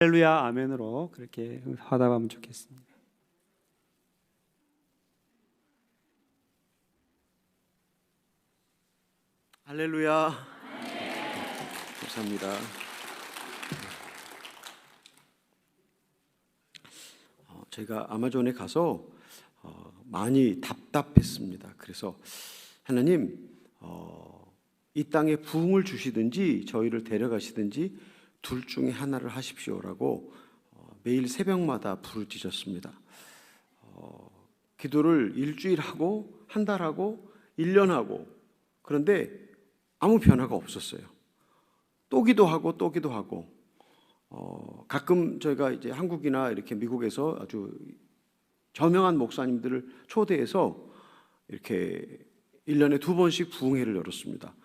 할렐루야 아멘으로 그렇게 화답하면 좋겠습니다. 할렐루야. 감사합니다. 제가 아마존에 가서 많이 답답했습니다. 그래서 하나님 이 땅에 부흥을 주시든지 저희를 데려가시든지 둘 중에 하나를 하십시오라고 매일 새벽마다 부르짖었습니다. 기도를 일주일 하고 한 달 하고 1년 하고 그런데 아무 변화가 없었어요. 또 기도하고 또 기도하고 가끔 저희가 이제 한국이나 이렇게 미국에서 아주 저명한 목사님들을 초대해서 이렇게 1년에 2번씩 부흥회를 열었습니다.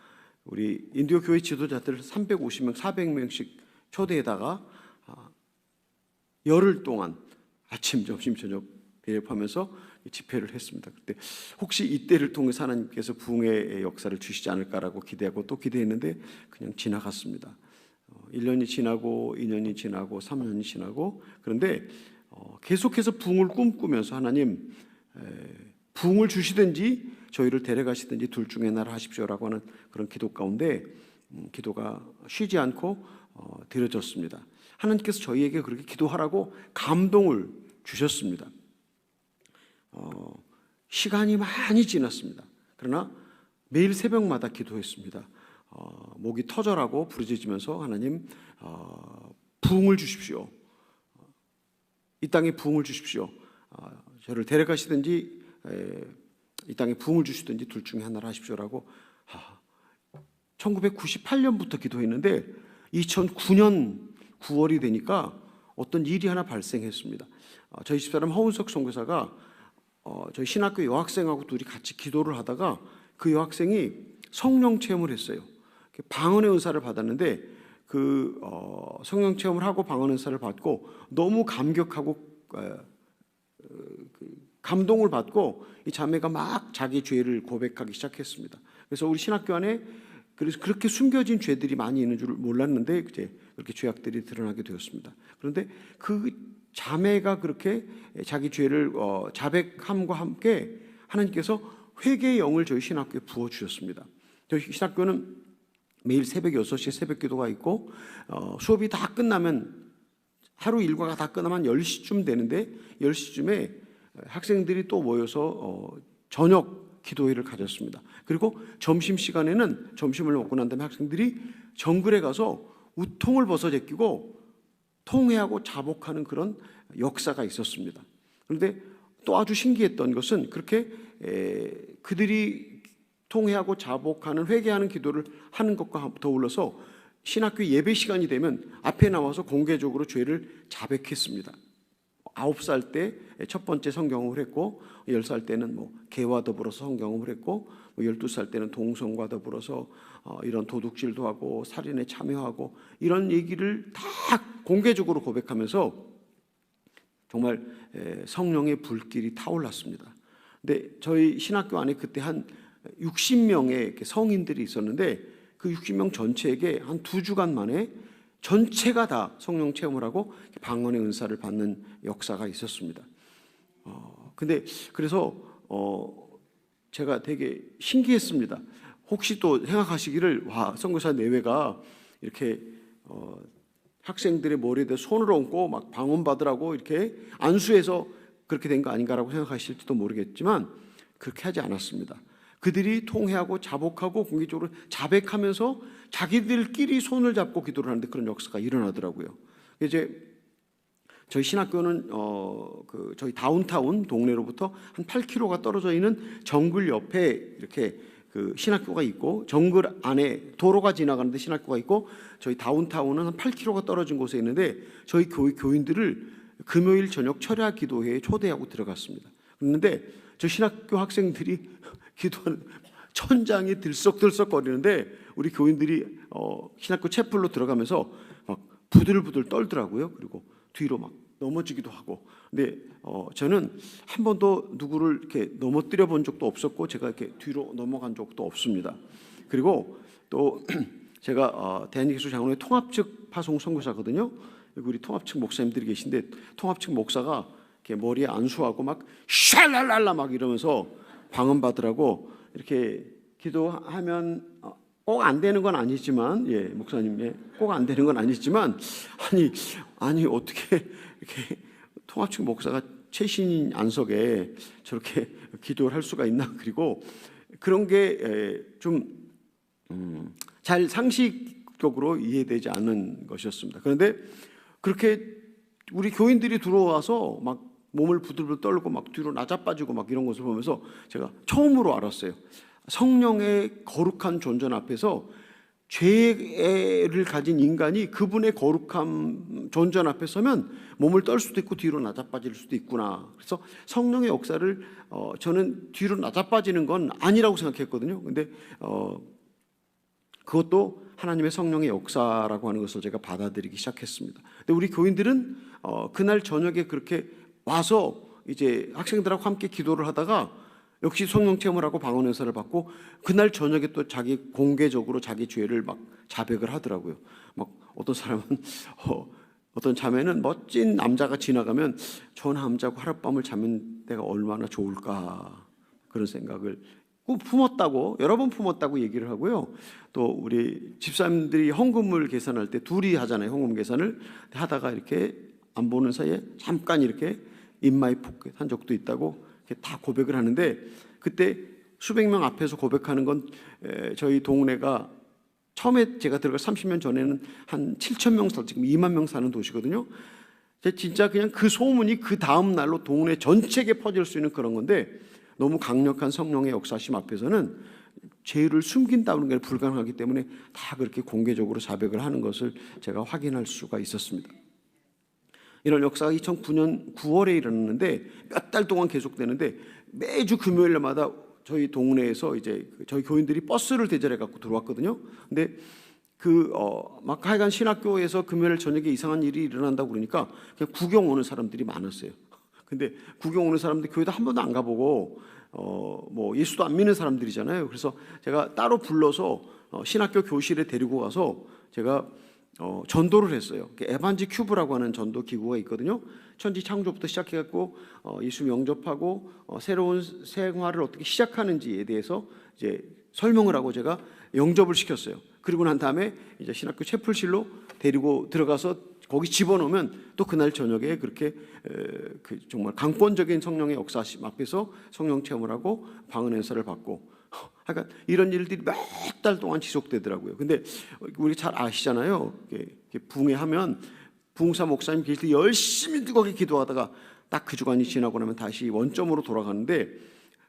우리 인도 교회 지도자들 350명, 400명씩 초대에다가 열흘 동안 아침, 점심, 저녁 대접하면서 집회를 했습니다. 그때 혹시 이때를 통해서 하나님께서 부흥의 역사를 주시지 않을까라고 기대하고 또 기대했는데 그냥 지나갔습니다. 1년이 지나고 2년이 지나고 3년이 지나고 그런데 계속해서 부흥을 꿈꾸면서 하나님 부흥을 주시든지 저희를 데려가시든지 둘 중에 하나를 하십시오라고 하는 그런 기도 가운데 기도가 쉬지 않고 드려졌습니다. 하나님께서 저희에게 그렇게 기도하라고 감동을 주셨습니다. 시간이 많이 지났습니다. 그러나 매일 새벽마다 기도했습니다. 목이 터져라고 부르짖으면서 하나님 부흥을 주십시오. 이 땅에 부흥을 주십시오. 저를 데려가시든지 이 땅에 부흥을 주시든지 둘 중에 하나를 하십시오라고 1998년부터 기도했는데 2009년 9월이 되니까 어떤 일이 하나 발생했습니다. 저희 집사람 허운석 선교사가 저희 신학교 여학생하고 둘이 같이 기도를 하다가 그 여학생이 성령 체험을 했어요. 방언의 은사를 받았는데 그 성령 체험을 하고 방언 은사를 받고 너무 감격하고 감동을 받고 이 자매가 막 자기 죄를 고백하기 시작했습니다. 그래서 우리 신학교 안에 그래서 그렇게 숨겨진 죄들이 많이 있는 줄 몰랐는데 이제 그렇게 죄악들이 드러나게 되었습니다. 그런데 그 자매가 그렇게 자기 죄를 자백함과 함께 하나님께서 회개의 영을 저희 신학교에 부어주셨습니다. 저희 신학교는 매일 새벽 6시에 새벽 기도가 있고 수업이 다 끝나면 하루 일과가 다 끝나면 10시쯤 되는데 10시쯤에 학생들이 또 모여서 저녁 기도회를 가졌습니다. 그리고 점심시간에는 점심을 먹고 난 다음에 학생들이 정글에 가서 우통을 벗어 제끼고 통회하고 자복하는 그런 역사가 있었습니다. 그런데 또 아주 신기했던 것은 그렇게 그들이 통회하고 자복하는 회개하는 기도를 하는 것과 더불어서 신학교 예배 시간이 되면 앞에 나와서 공개적으로 죄를 자백했습니다. 9살 때 첫 번째 성경험을 했고 10살 때는 개와 더불어서 성경험을 했고 12살 때는 동성과 더불어서 이런 도둑질도 하고 살인에 참여하고 이런 얘기를 다 공개적으로 고백하면서 정말 성령의 불길이 타올랐습니다. 근데 저희 신학교 안에 그때 한 60명의 성인들이 있었는데 그 60명 전체에게 한 2주간 만에 전체가 다 성령 체험을 하고 방언의 은사를 받는 역사가 있었습니다. 근데 그래서 제가 되게 신기했습니다. 혹시 또 생각하시기를 선교사 내외가 이렇게 학생들의 머리에 손을 얹고 막 방언 받으라고 이렇게 안수해서 그렇게 된 거 아닌가라고 생각하실지도 모르겠지만 그렇게 하지 않았습니다. 그들이 통회하고 자복하고 공개적으로 자백하면서 자기들끼리 손을 잡고 기도를 하는데 그런 역사가 일어나더라고요. 이제 저희 신학교는 저희 다운타운 동네로부터 한 8km가 떨어져 있는 정글 옆에 이렇게 그 신학교가 있고 정글 안에 도로가 지나가는데 신학교가 있고 저희 다운타운은 한 8km가 떨어진 곳에 있는데 저희 교인들을 금요일 저녁 철야 기도회에 초대하고 들어갔습니다. 그런데 저 신학교 학생들이 기도하는 천장이 들썩들썩 거리는데 우리 교인들이 신학교 채플로 들어가면서 막 부들부들 떨더라고요. 그리고 뒤로 막 넘어지기도 하고. 근데 저는 한 번도 누구를 이렇게 넘어뜨려 본 적도 없었고 제가 이렇게 뒤로 넘어간 적도 없습니다. 그리고 또 제가 대한예수장로회 통합측 파송 선교사거든요. 여기 우리 통합측 목사님들이 계신데 통합측 목사가 이렇게 머리에 안수하고 막 샬랄랄라 막 이러면서 방언받으라고 이렇게 기도하면 꼭 안 되는 건 아니지만, 예, 목사님, 예, 꼭 안 되는 건 아니지만, 아니 어떻게 이렇게 통합측 목사가 최신인 안석에 저렇게 기도를 할 수가 있나? 그리고 그런 게 좀 잘 상식적으로 이해되지 않는 것이었습니다. 그런데 그렇게 우리 교인들이 들어와서 막 몸을 부들부들 떨고 막 뒤로 나자빠지고 막 이런 것을 보면서 제가 처음으로 알았어요. 성령의 거룩한 존전 앞에서 죄를 가진 인간이 그분의 거룩한 존전 앞에 서면 몸을 떨 수도 있고 뒤로 나자빠질 수도 있구나. 그래서 성령의 역사를 저는 뒤로 나자빠지는 건 아니라고 생각했거든요. 근데 그것도 하나님의 성령의 역사라고 하는 것을 제가 받아들이기 시작했습니다. 근데 우리 교인들은 그날 저녁에 그렇게 와서 이제 학생들하고 함께 기도를 하다가 역시 성령 체험을 하고 방언 은사를 받고 그날 저녁에 또 자기 공개적으로 자기 죄를 막 자백을 하더라고요. 막 어떤 사람은 어떤 자매는 멋진 남자가 지나가면 저 남자하고 하룻밤을 자면 내가 얼마나 좋을까 그런 생각을 꼭 품었다고 여러 번 품었다고 얘기를 하고요. 또 우리 집사님들이 헌금을 계산할 때 둘이 하잖아요. 헌금 계산을 하다가 이렇게 안 보는 사이에 잠깐 이렇게 인마이 포켓 한 적도 있다고 이렇게 다 고백을 하는데 그때 수백 명 앞에서 고백하는 건 저희 동네가 처음에 제가 들어갈 30년 전에는 한 7천 명 살 지금 2만 명 사는 도시거든요. 진짜 그냥 그 소문이 그 다음 날로 동네 전체에 퍼질 수 있는 그런 건데 너무 강력한 성령의 역사심 앞에서는 죄를 숨긴다는 게 불가능하기 때문에 다 그렇게 공개적으로 자백을 하는 것을 제가 확인할 수가 있었습니다. 이런 역사가 2009년 9월에 일어났는데 몇 달 동안 계속되는데 매주 금요일마다 저희 동네에서 이제 저희 교인들이 버스를 대절해 갖고 들어왔거든요. 근데 막 하여간 신학교에서 금요일 저녁에 이상한 일이 일어난다고 그러니까 그냥 구경 오는 사람들이 많았어요. 근데 구경 오는 사람들 교회도 한 번도 안 가보고 뭐 예수도 안 믿는 사람들이잖아요. 그래서 제가 따로 불러서 신학교 교실에 데리고 가서 제가 전도를 했어요. 에반지 큐브라고 하는 전도 기구가 있거든요. 천지 창조부터 시작해갖고 예수 영접하고 새로운 생활을 어떻게 시작하는지에 대해서 이제 설명을 하고 제가 영접을 시켰어요. 그리고 난 다음에 이제 신학교 채플실로 데리고 들어가서 거기 집어넣으면 또 그날 저녁에 그렇게 정말 강권적인 성령의 역사심 앞에서 성령 체험을 하고 방언 은사를 받고 그러니까 이런 일들이 몇 달 동안 지속되더라고요. 근데 우리 잘 아시잖아요. 이렇게 붕해하면 붕사 목사님 계실 때 열심히 뜨겁게 기도하다가 딱 그 주간이 지나고 나면 다시 원점으로 돌아가는데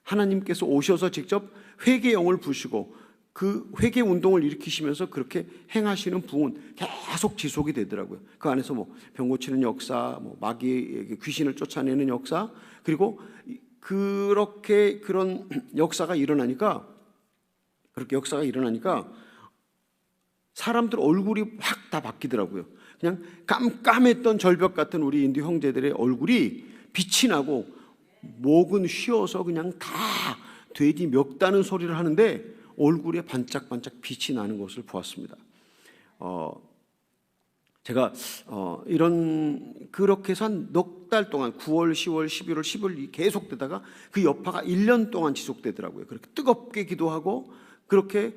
하나님께서 오셔서 직접 회개 영을 부시고 그 회개 운동을 일으키시면서 그렇게 행하시는 부흥은 계속 지속이 되더라고요. 그 안에서 뭐 병 고치는 역사, 뭐 마귀 귀신을 쫓아내는 역사, 그리고 그렇게 그런 역사가 일어나니까 사람들 얼굴이 확 다 바뀌더라고요. 그냥 깜깜했던 절벽 같은 우리 인도 형제들의 얼굴이 빛이 나고 목은 쉬어서 그냥 다 돼지 멱다는 소리를 하는데 얼굴에 반짝반짝 빛이 나는 것을 보았습니다. 제가 그렇게 해서 한 넉 달 동안 9월, 10월, 11월, 10월 계속되다가 그 여파가 1년 동안 지속되더라고요. 그렇게 뜨겁게 기도하고 그렇게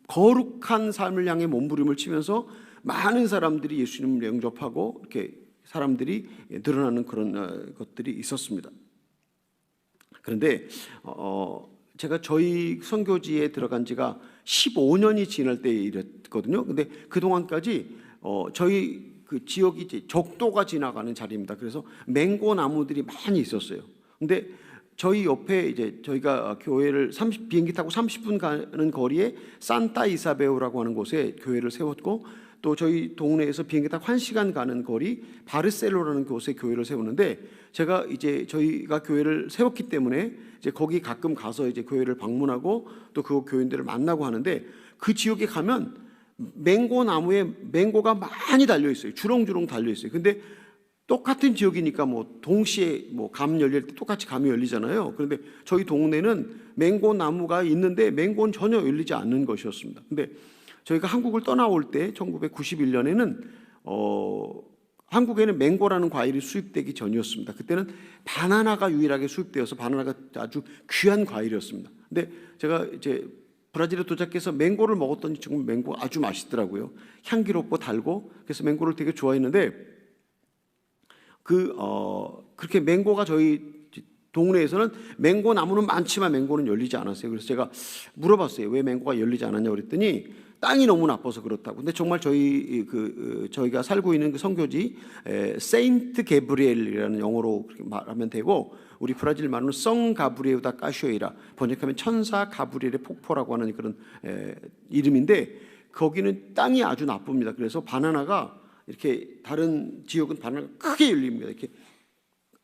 거룩한 삶을 향해 몸부림을 치면서 많은 사람들이 예수님을 영접하고 이렇게 사람들이 늘어나는 그런 것들이 있었습니다. 그런데 제가 저희 선교지에 들어간 지가 15년이 지날 때에 이랬거든요. 근데 그 동안까지 저희 그 지역이 이제 적도가 지나가는 자리입니다. 그래서 맹고 나무들이 많이 있었어요. 근데 저희 옆에 이제 저희가 교회를 비행기 타고 30분 가는 거리에 산타 이사베오라고 하는 곳에 교회를 세웠고 또 저희 동네에서 비행기 타고 1시간 가는 거리 바르셀로라는 곳에 교회를 세우는데 제가 이제 저희가 교회를 세웠기 때문에 이제 거기 가끔 가서 이제 교회를 방문하고 또 그 교인들을 만나고 하는데 그 지역에 가면 맹고 나무에 맹고가 많이 달려 있어요. 주렁주렁 달려 있어요. 근데 똑같은 지역이니까 뭐 동시에 뭐 감 열릴 때 똑같이 감이 열리잖아요. 그런데 저희 동네는 맹고 나무가 있는데 맹고는 전혀 열리지 않는 것이었습니다. 근데 저희가 한국을 떠나올 때 1991년에는 한국에는 맹고라는 과일이 수입되기 전이었습니다. 그때는 바나나가 유일하게 수입되어서 바나나가 아주 귀한 과일이었습니다. 근데 제가 이제 브라질에 도착해서 맹고를 먹었더니 지금 맹고가 아주 맛있더라고요. 향기롭고 달고, 그래서 맹고를 되게 좋아했는데 그렇게 맹고가 저희 동네에서는 맹고 나무는 많지만 맹고는 열리지 않았어요. 그래서 제가 물어봤어요. 왜 맹고가 열리지 않았냐 그랬더니 땅이 너무 나빠서 그렇다고. 근데 정말 저희가 살고 있는 그 성교지 세인트 게브리엘이라는 영어로 그렇게 말하면 되고, 우리 브라질 말로는 성 가브리에우다 까쇼이라, 번역하면 천사 가브리엘의 폭포라고 하는 그런 이름인데, 거기는 땅이 아주 나쁩니다. 그래서 바나나가 이렇게, 다른 지역은 바나나가 크게 열립니다. 이렇게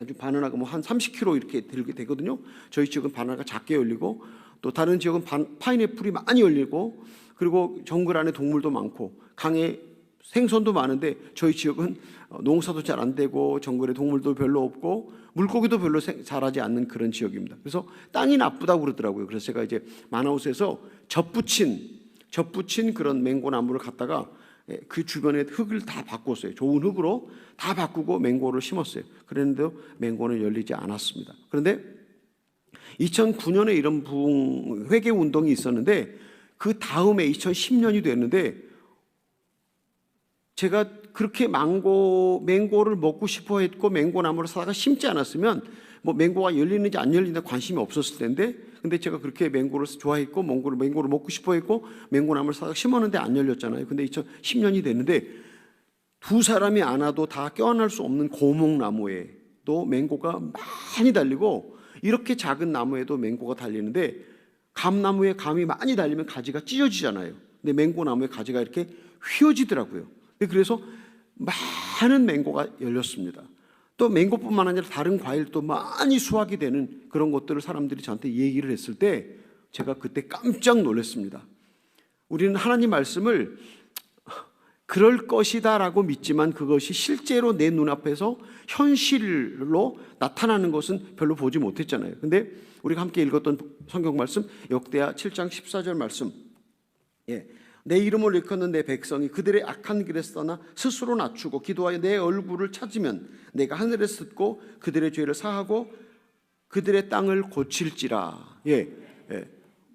아주 바나나가 뭐 한 30kg 이렇게 들게 되거든요. 저희 지역은 바나나가 작게 열리고, 또 다른 지역은 파인애플이 많이 열리고, 그리고 정글 안에 동물도 많고 강에 생선도 많은데, 저희 지역은 농사도 잘 안 되고 정글에 동물도 별로 없고 물고기도 별로 자라지 않는 그런 지역입니다. 그래서 땅이 나쁘다고 그러더라고요. 그래서 제가 이제 마나우스에서 젖붙인 그런 맹고 나무를 갖다가 그 주변에 흙을 다 바꿨어요. 좋은 흙으로 다 바꾸고 맹고를 심었어요. 그랬는데도 맹고는 열리지 않았습니다. 그런데 2009년에 이런 회개 운동이 있었는데, 그 다음에 2010년이 됐는데, 제가 그렇게 맹고를 먹고 싶어 했고 맹고 나무를 사다가 심지 않았으면 뭐 맹고가 열리는지 안 열리는지 관심이 없었을 텐데, 근데 제가 그렇게 맹고를 좋아했고 맹고를 먹고 싶어 했고 맹고 나무를 사다가 심었는데 안 열렸잖아요. 근데 2010년이 됐는데 두 사람이 안아도 다 껴안을 수 없는 고목나무에도 맹고가 많이 달리고, 이렇게 작은 나무에도 맹고가 달리는데, 감나무에 감이 많이 달리면 가지가 찢어지잖아요. 근데 맹고나무에 가지가 이렇게 휘어지더라고요. 그래서 많은 맹고가 열렸습니다. 또 맹고뿐만 아니라 다른 과일도 많이 수확이 되는 그런 것들을 사람들이 저한테 얘기를 했을 때 제가 그때 깜짝 놀랐습니다. 우리는 하나님 말씀을 그럴 것이다 라고 믿지만 그것이 실제로 내 눈앞에서 현실로 나타나는 것은 별로 보지 못했잖아요. 근데 우리가 함께 읽었던 성경 말씀, 역대하 7장 14절 말씀, 내 이름을 일컫는 내 백성이 그들의 악한 길에서 떠나 스스로 낮추고 기도하여 내 얼굴을 찾으면 내가 하늘에서 듣고 그들의 죄를 사하고 그들의 땅을 고칠지라.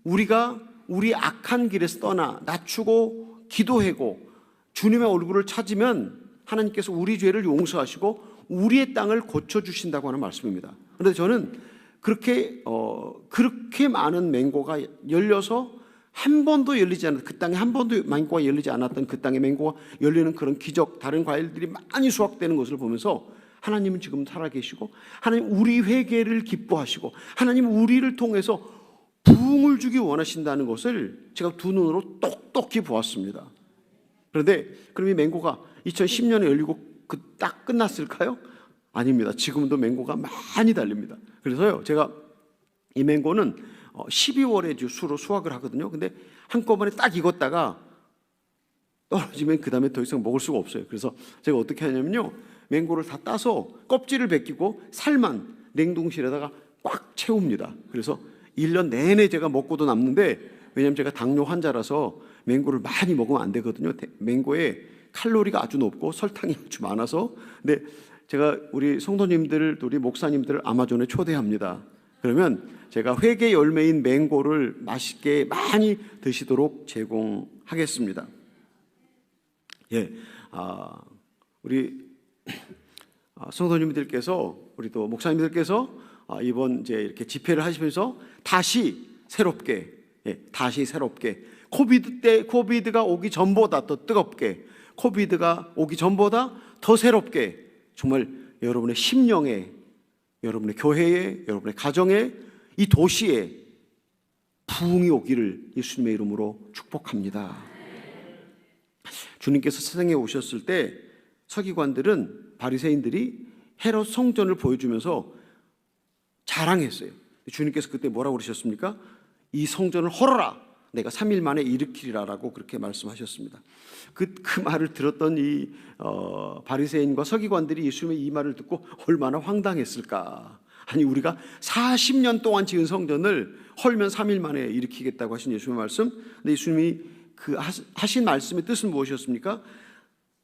우리가 우리 악한 길에서 떠나 낮추고 기도하고 주님의 얼굴을 찾으면 하나님께서 우리 죄를 용서하시고 우리의 땅을 고쳐주신다고 하는 말씀입니다. 그런데 저는 그렇게 많은 맹고가 열려서 한 번도 열리지 않았던, 그 땅에 한 번도 맹고가 열리지 않았던 그 땅에 맹고가 열리는 그런 기적, 다른 과일들이 많이 수확되는 것을 보면서 하나님은 지금 살아계시고 하나님 우리 회개를 기뻐하시고 하나님 우리를 통해서 부흥을 주기 원하신다는 것을 제가 두 눈으로 똑똑히 보았습니다. 그런데 그럼 이 맹고가 2010년에 열리고 딱 끝났을까요? 아닙니다. 지금도 맹고가 많이 달립니다. 그래서요, 제가 이 맹고는 12월에 주로 수확을 하거든요. 근데 한꺼번에 딱 익었다가 떨어지면 그 다음에 더 이상 먹을 수가 없어요. 그래서 제가 어떻게 하냐면요, 맹고를 다 따서 껍질을 벗기고 살만 냉동실에다가 꽉 채웁니다. 그래서 1년 내내 제가 먹고도 남는데, 왜냐하면 제가 당뇨 환자라서 맹고를 많이 먹으면 안 되거든요. 맹고에 칼로리가 아주 높고 설탕이 아주 많아서. 근데 제가 우리 성도님들, 우리 목사님들을 아마존에 초대합니다. 그러면 제가 회개 열매인 맹고를 맛있게 많이 드시도록 제공하겠습니다. 우리 성도님들께서, 우리 또 목사님들께서 이번 이제 이렇게 집회를 하시면서 다시 새롭게 코비드가 오기 전보다 더 뜨겁게, 코비드가 오기 전보다 더 새롭게, 정말 여러분의 심령에, 여러분의 교회에, 여러분의 가정에, 이 도시에 부흥이 오기를 예수님의 이름으로 축복합니다. 주님께서 세상에 오셨을 때 서기관들은, 바리새인들이 헤롯 성전을 보여주면서 자랑했어요. 주님께서 그때 뭐라고 그러셨습니까? 이 성전을 헐어라, 내가 3일 만에 일으키리라라고 그렇게 말씀하셨습니다. 그 말을 들었던 이 바리새인과 서기관들이 예수님의 이 말을 듣고 얼마나 황당했을까. 아니, 우리가 40년 동안 지은 성전을 헐면 3일 만에 일으키겠다고 하신 예수님의 말씀. 근데 예수님이 그 하신 말씀의 뜻은 무엇이었습니까?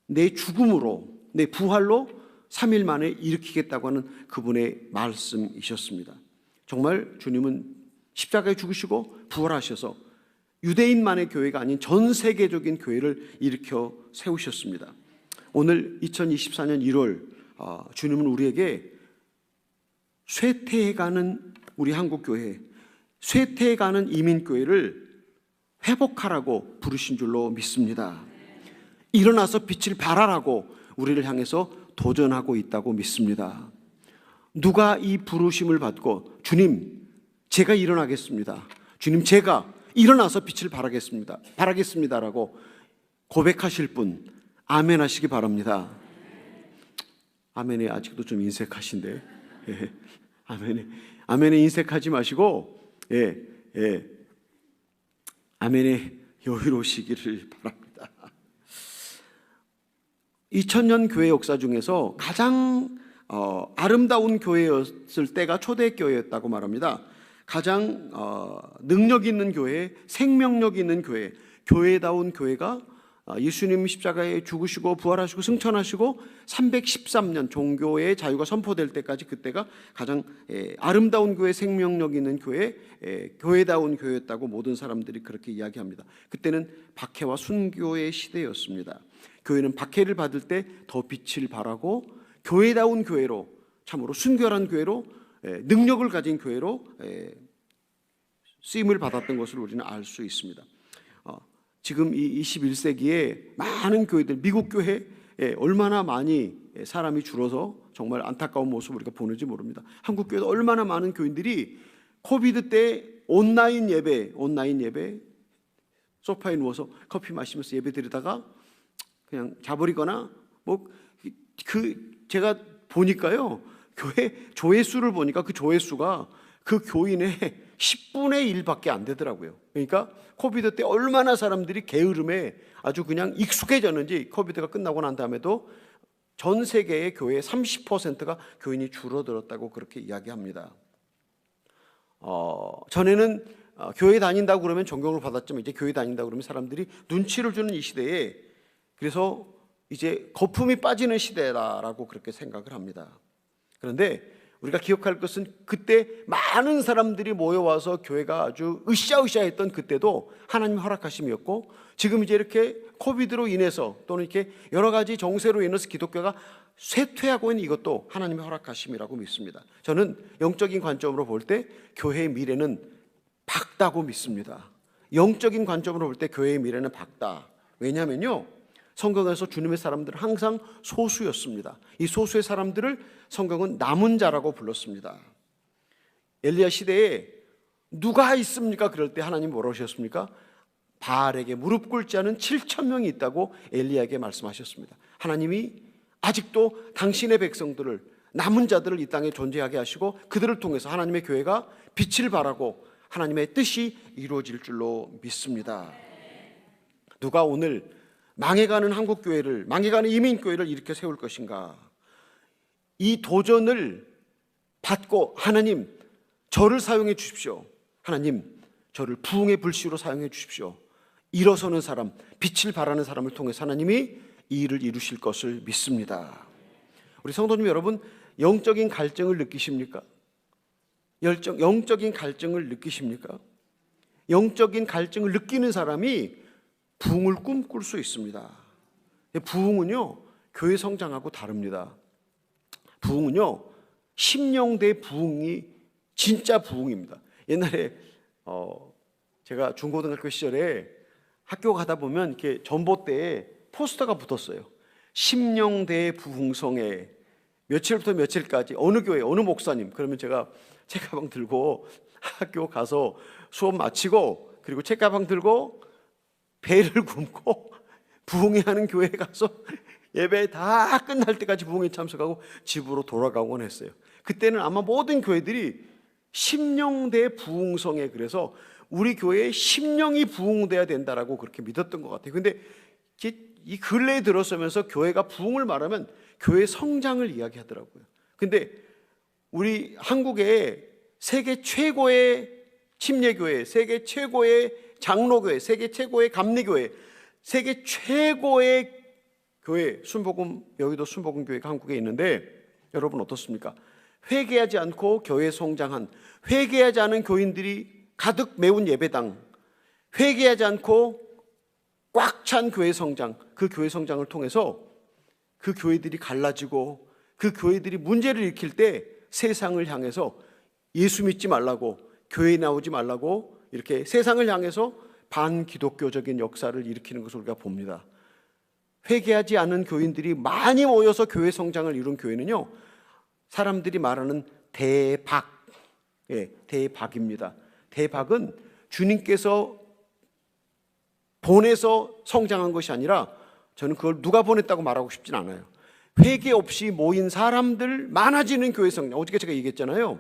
내 죽음으로 네, 부활로 3일 만에 일으키겠다고 하는 그분의 말씀이셨습니다. 정말 주님은 십자가에 죽으시고 부활하셔서 유대인만의 교회가 아닌 전 세계적인 교회를 일으켜 세우셨습니다. 오늘 2024년 1월 주님은 우리에게 쇠퇴해가는 우리 한국교회, 쇠퇴해가는 이민교회를 회복하라고 부르신 줄로 믿습니다. 일어나서 빛을 발하라고 우리를 향해서 도전하고 있다고 믿습니다. 누가 이 부르심을 받고 주님 제가 일어나겠습니다, 주님 제가 일어나서 빛을 발하겠습니다라고 고백하실 분 아멘 하시기 바랍니다. 아멘에 아직도 좀 인색하신데, 예. 아멘에 인색하지 마시고, 아멘에 여유로우시기를 바랍니다. 2000년 교회 역사 중에서 가장 아름다운 교회였을 때가 초대교회였다고 말합니다. 가장 능력 있는 교회, 생명력 있는 교회, 교회다운 교회가 예수님 십자가에 죽으시고 부활하시고 승천하시고 313년 종교의 자유가 선포될 때까지, 그때가 가장 아름다운 교회, 생명력 있는 교회, 교회다운 교회였다고 모든 사람들이 그렇게 이야기합니다. 그때는 박해와 순교의 시대였습니다. 교회는 박해를 받을 때 더 빛을 발하고 교회다운 교회로, 참으로 순결한 교회로, 능력을 가진 교회로 쓰임을 받았던 것을 우리는 알 수 있습니다. 지금 이 21세기에 많은 교회들, 미국 교회에 얼마나 많이 사람이 줄어서 정말 안타까운 모습을 우리가 보는지 모릅니다. 한국 교회도 얼마나 많은 교인들이 코비드 때 온라인 예배 소파에 누워서 커피 마시면서 예배 드리다가 그냥 자버리거나, 제가 보니까요, 교회 조회수를 보니까 그 조회수가 그 교인의 10분의 1밖에 안 되더라고요. 그러니까 코비드 때 얼마나 사람들이 게으름에 아주 그냥 익숙해졌는지, 코비드가 끝나고 난 다음에도 전 세계의 교회의 30%가 교인이 줄어들었다고 그렇게 이야기합니다. 전에는 교회 다닌다고 그러면 존경을 받았지만, 이제 교회 다닌다고 그러면 사람들이 눈치를 주는 이 시대에, 그래서 이제 거품이 빠지는 시대라고 그렇게 생각을 합니다. 그런데 우리가 기억할 것은, 그때 많은 사람들이 모여와서 교회가 아주 으쌰으쌰했던 그때도 하나님 허락하심이었고, 지금 이제 이렇게 코비드로 인해서 또는 이렇게 여러 가지 정세로 인해서 기독교가 쇠퇴하고 있는 이것도 하나님의 허락하심이라고 믿습니다. 저는 영적인 관점으로 볼 때 교회의 미래는 밝다고 믿습니다. 영적인 관점으로 볼 때 교회의 미래는 밝다. 왜냐하면요, 성경에서 주님의 사람들은 항상 소수였습니다. 이 소수의 사람들을 성경은 남은 자라고 불렀습니다. 엘리야 시대에 누가 있습니까? 그럴 때 하나님 뭐라고 하셨습니까? 바알에게 무릎 꿇지 않은 7,000명이 있다고 엘리야에게 말씀하셨습니다. 하나님이 아직도 당신의 백성들을, 남은 자들을 이 땅에 존재하게 하시고, 그들을 통해서 하나님의 교회가 빛을 발하고 하나님의 뜻이 이루어질 줄로 믿습니다. 누가 오늘 망해가는 한국교회를, 망해가는 이민교회를 일으켜 세울 것인가? 이 도전을 받고, 하나님 저를 사용해 주십시오, 하나님 저를 부흥의 불씨로 사용해 주십시오, 일어서는 사람, 빛을 발하는 사람을 통해서 하나님이 이 일을 이루실 것을 믿습니다. 우리 성도님 여러분, 영적인 갈증을 느끼십니까? 영적인 갈증을 느끼십니까? 영적인 갈증을 느끼는 사람이 부흥을 꿈꿀 수 있습니다. 부흥은요, 교회 성장하고 다릅니다. 부흥은요, 심령대 부흥이 진짜 부흥입니다. 옛날에 제가 중고등학교 시절에 학교 가다 보면 이렇게 전봇대에 포스터가 붙었어요. 심령대 부흥성에 며칠부터 며칠까지 어느 교회 어느 목사님. 그러면 제가 책가방 들고 학교 가서 수업 마치고, 그리고 책가방 들고 배를 굶고 부흥회 하는 교회에 가서 예배 다 끝날 때까지 부흥회 참석하고 집으로 돌아가곤 했어요. 그때는 아마 모든 교회들이 심령대 부흥성에, 그래서 우리 교회에 심령이 부흥돼야 된다라고 그렇게 믿었던 것 같아요. 근데 이 근래에 들어서면서 교회가 부흥을 말하면 교회 성장을 이야기하더라고요. 근데 우리 한국의 세계 최고의 침례교회, 세계 최고의 장로교회, 세계 최고의 감리교회, 세계 최고의 교회 순복음, 여기도 순복음 교회가 한국에 있는데 여러분 어떻습니까? 회개하지 않고 교회 성장한, 회개하지 않은 교인들이 가득 메운 예배당, 회개하지 않고 꽉 찬 교회 성장, 그 교회 성장을 통해서 그 교회들이 갈라지고 그 교회들이 문제를 일으킬 때 세상을 향해서 예수 믿지 말라고, 교회에 나오지 말라고 이렇게 세상을 향해서 반기독교적인 역사를 일으키는 것을 우리가 봅니다. 회개하지 않은 교인들이 많이 모여서 교회 성장을 이룬 교회는요, 사람들이 말하는 대박, 대박입니다. 대박은 주님께서 보내서 성장한 것이 아니라 저는 그걸 누가 보냈다고 말하고 싶진 않아요. 회개 없이 모인 사람들 많아지는 교회 성장. 어저께 제가 얘기했잖아요.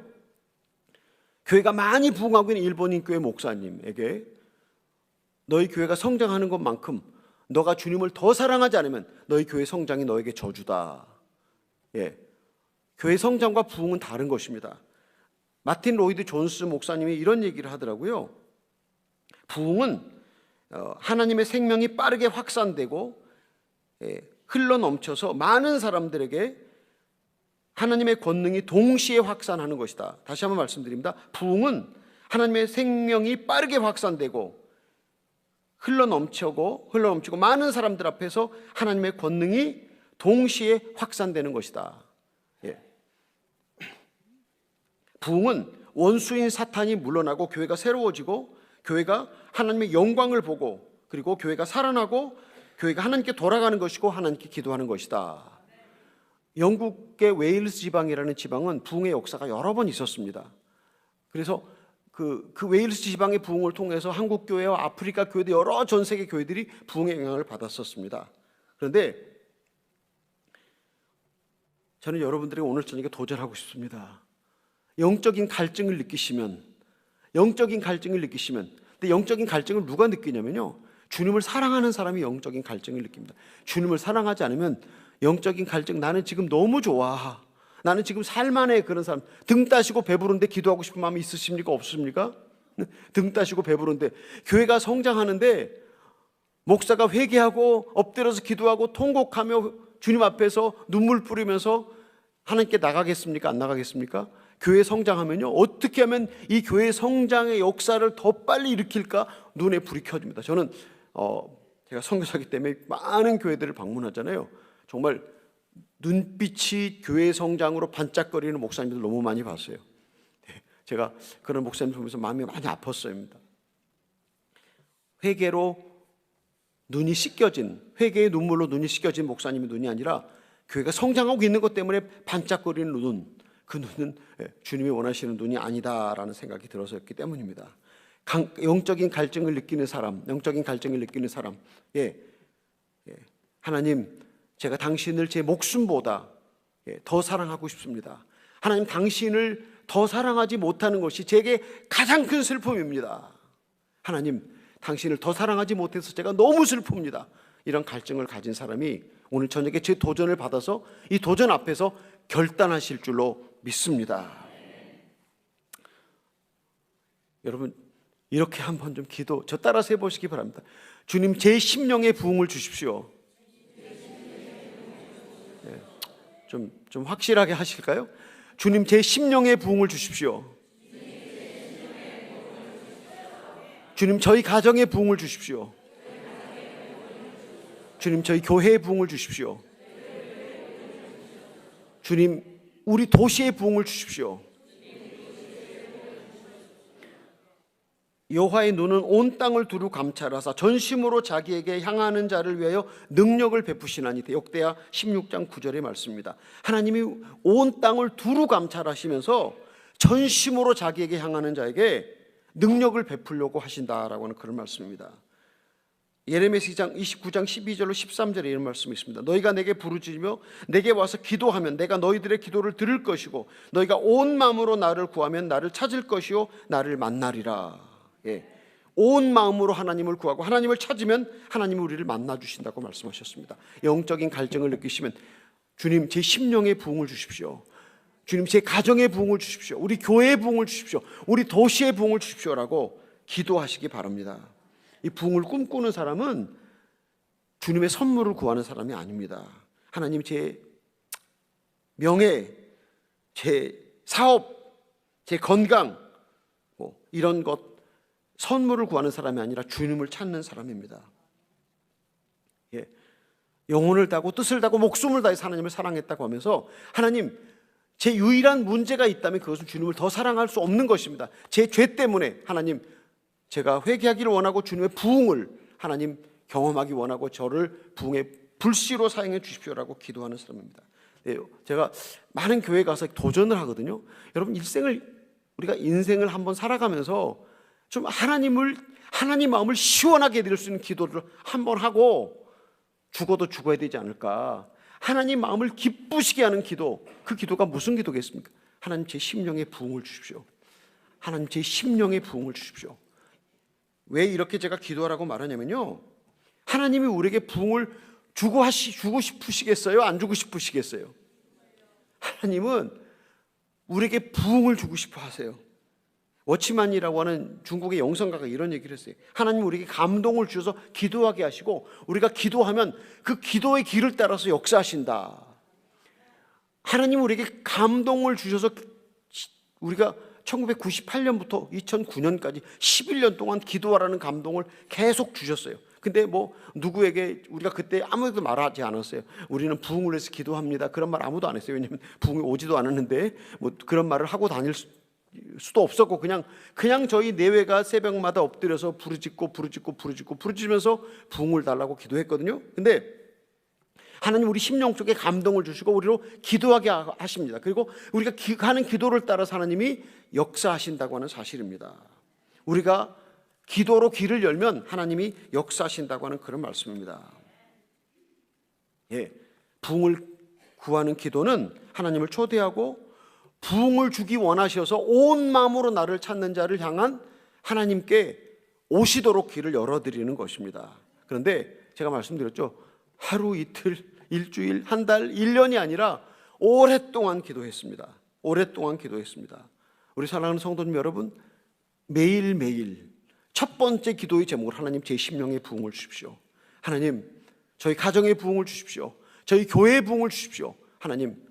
교회가 많이 부흥하고 있는 일본인 교회 목사님에게 너희 교회가 성장하는 것만큼 너가 주님을 더 사랑하지 않으면 너희 교회 성장이 너에게 저주다. 교회 성장과 부흥은 다른 것입니다. 마틴 로이드 존스 목사님이 이런 얘기를 하더라고요. 부흥은 하나님의 생명이 빠르게 확산되고 흘러넘쳐서 많은 사람들에게 하나님의 권능이 동시에 확산하는 것이다. 다시 한번 말씀드립니다. 부흥은 하나님의 생명이 빠르게 확산되고 흘러넘치고 많은 사람들 앞에서 하나님의 권능이 동시에 확산되는 것이다. 부흥은 원수인 사탄이 물러나고 교회가 새로워지고 교회가 하나님의 영광을 보고 그리고 교회가 살아나고 교회가 하나님께 돌아가는 것이고 하나님께 기도하는 것이다. 영국의 웨일스 지방이라는 지방은 부흥의 역사가 여러 번 있었습니다. 그래서 그 웨일스 지방의 부흥을 통해서 한국 교회와 아프리카 교회도 여러 전 세계 교회들이 부흥의 영향을 받았었습니다. 그런데 저는 여러분들에게 오늘 저녁에 도전하고 싶습니다. 영적인 갈증을 느끼시면 근데 영적인 갈증을 누가 느끼냐면요, 주님을 사랑하는 사람이 영적인 갈증을 느낍니다. 주님을 사랑하지 않으면 영적인 갈증, 나는 지금 너무 좋아, 나는 지금 살만해, 그런 사람, 등 따시고 배부른데 기도하고 싶은 마음이 있으십니까? 없습니까? 등 따시고 배부른데 교회가 성장하는데 목사가 회개하고 엎드려서 기도하고 통곡하며 주님 앞에서 눈물 뿌리면서 하나님께 나가겠습니까? 안 나가겠습니까? 교회 성장하면요, 어떻게 하면 이 교회 성장의 역사를 더 빨리 일으킬까 눈에 불이 켜집니다. 저는 제가 선교사기 때문에 많은 교회들을 방문하잖아요. 정말 눈빛이 교회 성장으로 반짝거리는 목사님들 너무 많이 봤어요. 제가 그런 목사님들 보면서 마음이 많이 아팠어요. 회개로 눈이 씻겨진, 회개의 눈물로 눈이 씻겨진 목사님의 눈이 아니라 교회가 성장하고 있는 것 때문에 반짝거리는 눈, 그 눈은 주님이 원하시는 눈이 아니다라는 생각이 들어서였기 때문입니다. 영적인 갈증을 느끼는 사람, 하나님, 제가 당신을 제 목숨보다 더 사랑하고 싶습니다. 하나님, 당신을 더 사랑하지 못하는 것이 제게 가장 큰 슬픔입니다. 하나님, 당신을 더 사랑하지 못해서 제가 너무 슬픕니다. 이런 갈증을 가진 사람이 오늘 저녁에 제 도전을 받아서 이 도전 앞에서 결단하실 줄로 믿습니다. 여러분, 이렇게 한번 좀 저 따라서 해보시기 바랍니다. 주님, 제 심령의 부흥을 주십시오. 좀 확실하게 하실까요? 주님, 제 심령의 부흥을 주십시오. 주님, 저희 가정의 부흥을 주십시오. 주님, 저희 교회의 부흥을 주십시오. 주님, 우리 도시의 부흥을 주십시오. 여호와의 눈은 온 땅을 두루 감찰하사 전심으로 자기에게 향하는 자를 위하여 능력을 베푸시나니. 역대하 16장 9절의 말씀입니다. 하나님이 온 땅을 두루 감찰하시면서 전심으로 자기에게 향하는 자에게 능력을 베풀려고 하신다라고 하는 그런 말씀입니다. 예레미야 29장 12절로 13절에 이런 말씀이 있습니다. 너희가 내게 부르짖으며 내게 와서 기도하면 내가 너희들의 기도를 들을 것이고 너희가 온 마음으로 나를 구하면 나를 찾을 것이요 나를 만나리라. 온 마음으로 하나님을 구하고 하나님을 찾으면 하나님이 우리를 만나주신다고 말씀하셨습니다. 영적인 갈증을 느끼시면 주님, 제 심령의 부흥을 주십시오. 주님, 제 가정의 부흥을 주십시오. 우리 교회의 부흥을 주십시오. 우리 도시의 부흥을 주십시오라고 기도하시기 바랍니다. 이 부흥을 꿈꾸는 사람은 주님의 선물을 구하는 사람이 아닙니다. 하나님, 제 명예, 제 사업, 제 건강, 뭐 이런 것 선물을 구하는 사람이 아니라 주님을 찾는 사람입니다. 예. 영혼을 다하고 뜻을 다하고 목숨을 다해서 하나님을 사랑했다고 하면서, 하나님, 제 유일한 문제가 있다면 그것은 주님을 더 사랑할 수 없는 것입니다. 제 죄 때문에 하나님, 제가 회개하기를 원하고 주님의 부흥을 하나님 경험하기 원하고 저를 부흥의 불씨로 사용해 주십시오라고 기도하는 사람입니다. 예, 제가 많은 교회 가서 도전을 하거든요. 여러분, 우리가 인생을 한번 살아가면서 좀 하나님 마음을 시원하게 해드릴 수 있는 기도를 한번 하고 죽어도 죽어야 되지 않을까. 하나님 마음을 기쁘시게 하는 기도, 그 기도가 무슨 기도겠습니까? 하나님, 제 심령의 부흥을 주십시오. 하나님, 제 심령의 부흥을 주십시오. 왜 이렇게 제가 기도하라고 말하냐면요, 하나님이 우리에게 부흥을 주고 싶으시겠어요? 안 주고 싶으시겠어요? 하나님은 우리에게 부흥을 주고 싶어 하세요. 워치만이라고 하는 중국의 영성가가 이런 얘기를 했어요. 하나님 우리에게 감동을 주셔서 기도하게 하시고, 우리가 기도하면 그 기도의 길을 따라서 역사하신다. 하나님 우리에게 감동을 주셔서 우리가 1998년부터 2009년까지 11년 동안 기도하라는 감동을 계속 주셨어요. 근데 뭐 누구에게 우리가 그때 아무도 말하지 않았어요. 우리는 부흥을 위해서 기도합니다, 그런 말 아무도 안 했어요. 왜냐하면 부흥이 오지도 않았는데 뭐 그런 말을 하고 다닐 수도 없었고, 그냥 저희 내외가 새벽마다 엎드려서 부르짖으면서 부흥을 달라고 기도했거든요. 근데 하나님 우리 심령 속에 감동을 주시고 우리로 기도하게 하십니다. 그리고 우리가 하는 기도를 따라서 하나님이 역사하신다고 하는 사실입니다. 우리가 기도로 길을 열면 하나님이 역사하신다고 하는 그런 말씀입니다. 예, 부흥을 구하는 기도는 하나님을 초대하고 부흥을 주기 원하셔서 온 마음으로 나를 찾는 자를 향한 하나님께 오시도록 길을 열어드리는 것입니다. 그런데 제가 말씀드렸죠, 하루 이틀, 일주일, 한 달, 1년이 아니라 오랫동안 기도했습니다. 오랫동안 기도했습니다. 우리 사랑하는 성도님 여러분, 매일매일 첫 번째 기도의 제목을, 하나님 제 심령의 부흥을 주십시오. 하나님 저희 가정의 부흥을 주십시오. 저희 교회의 부흥을 주십시오. 하나님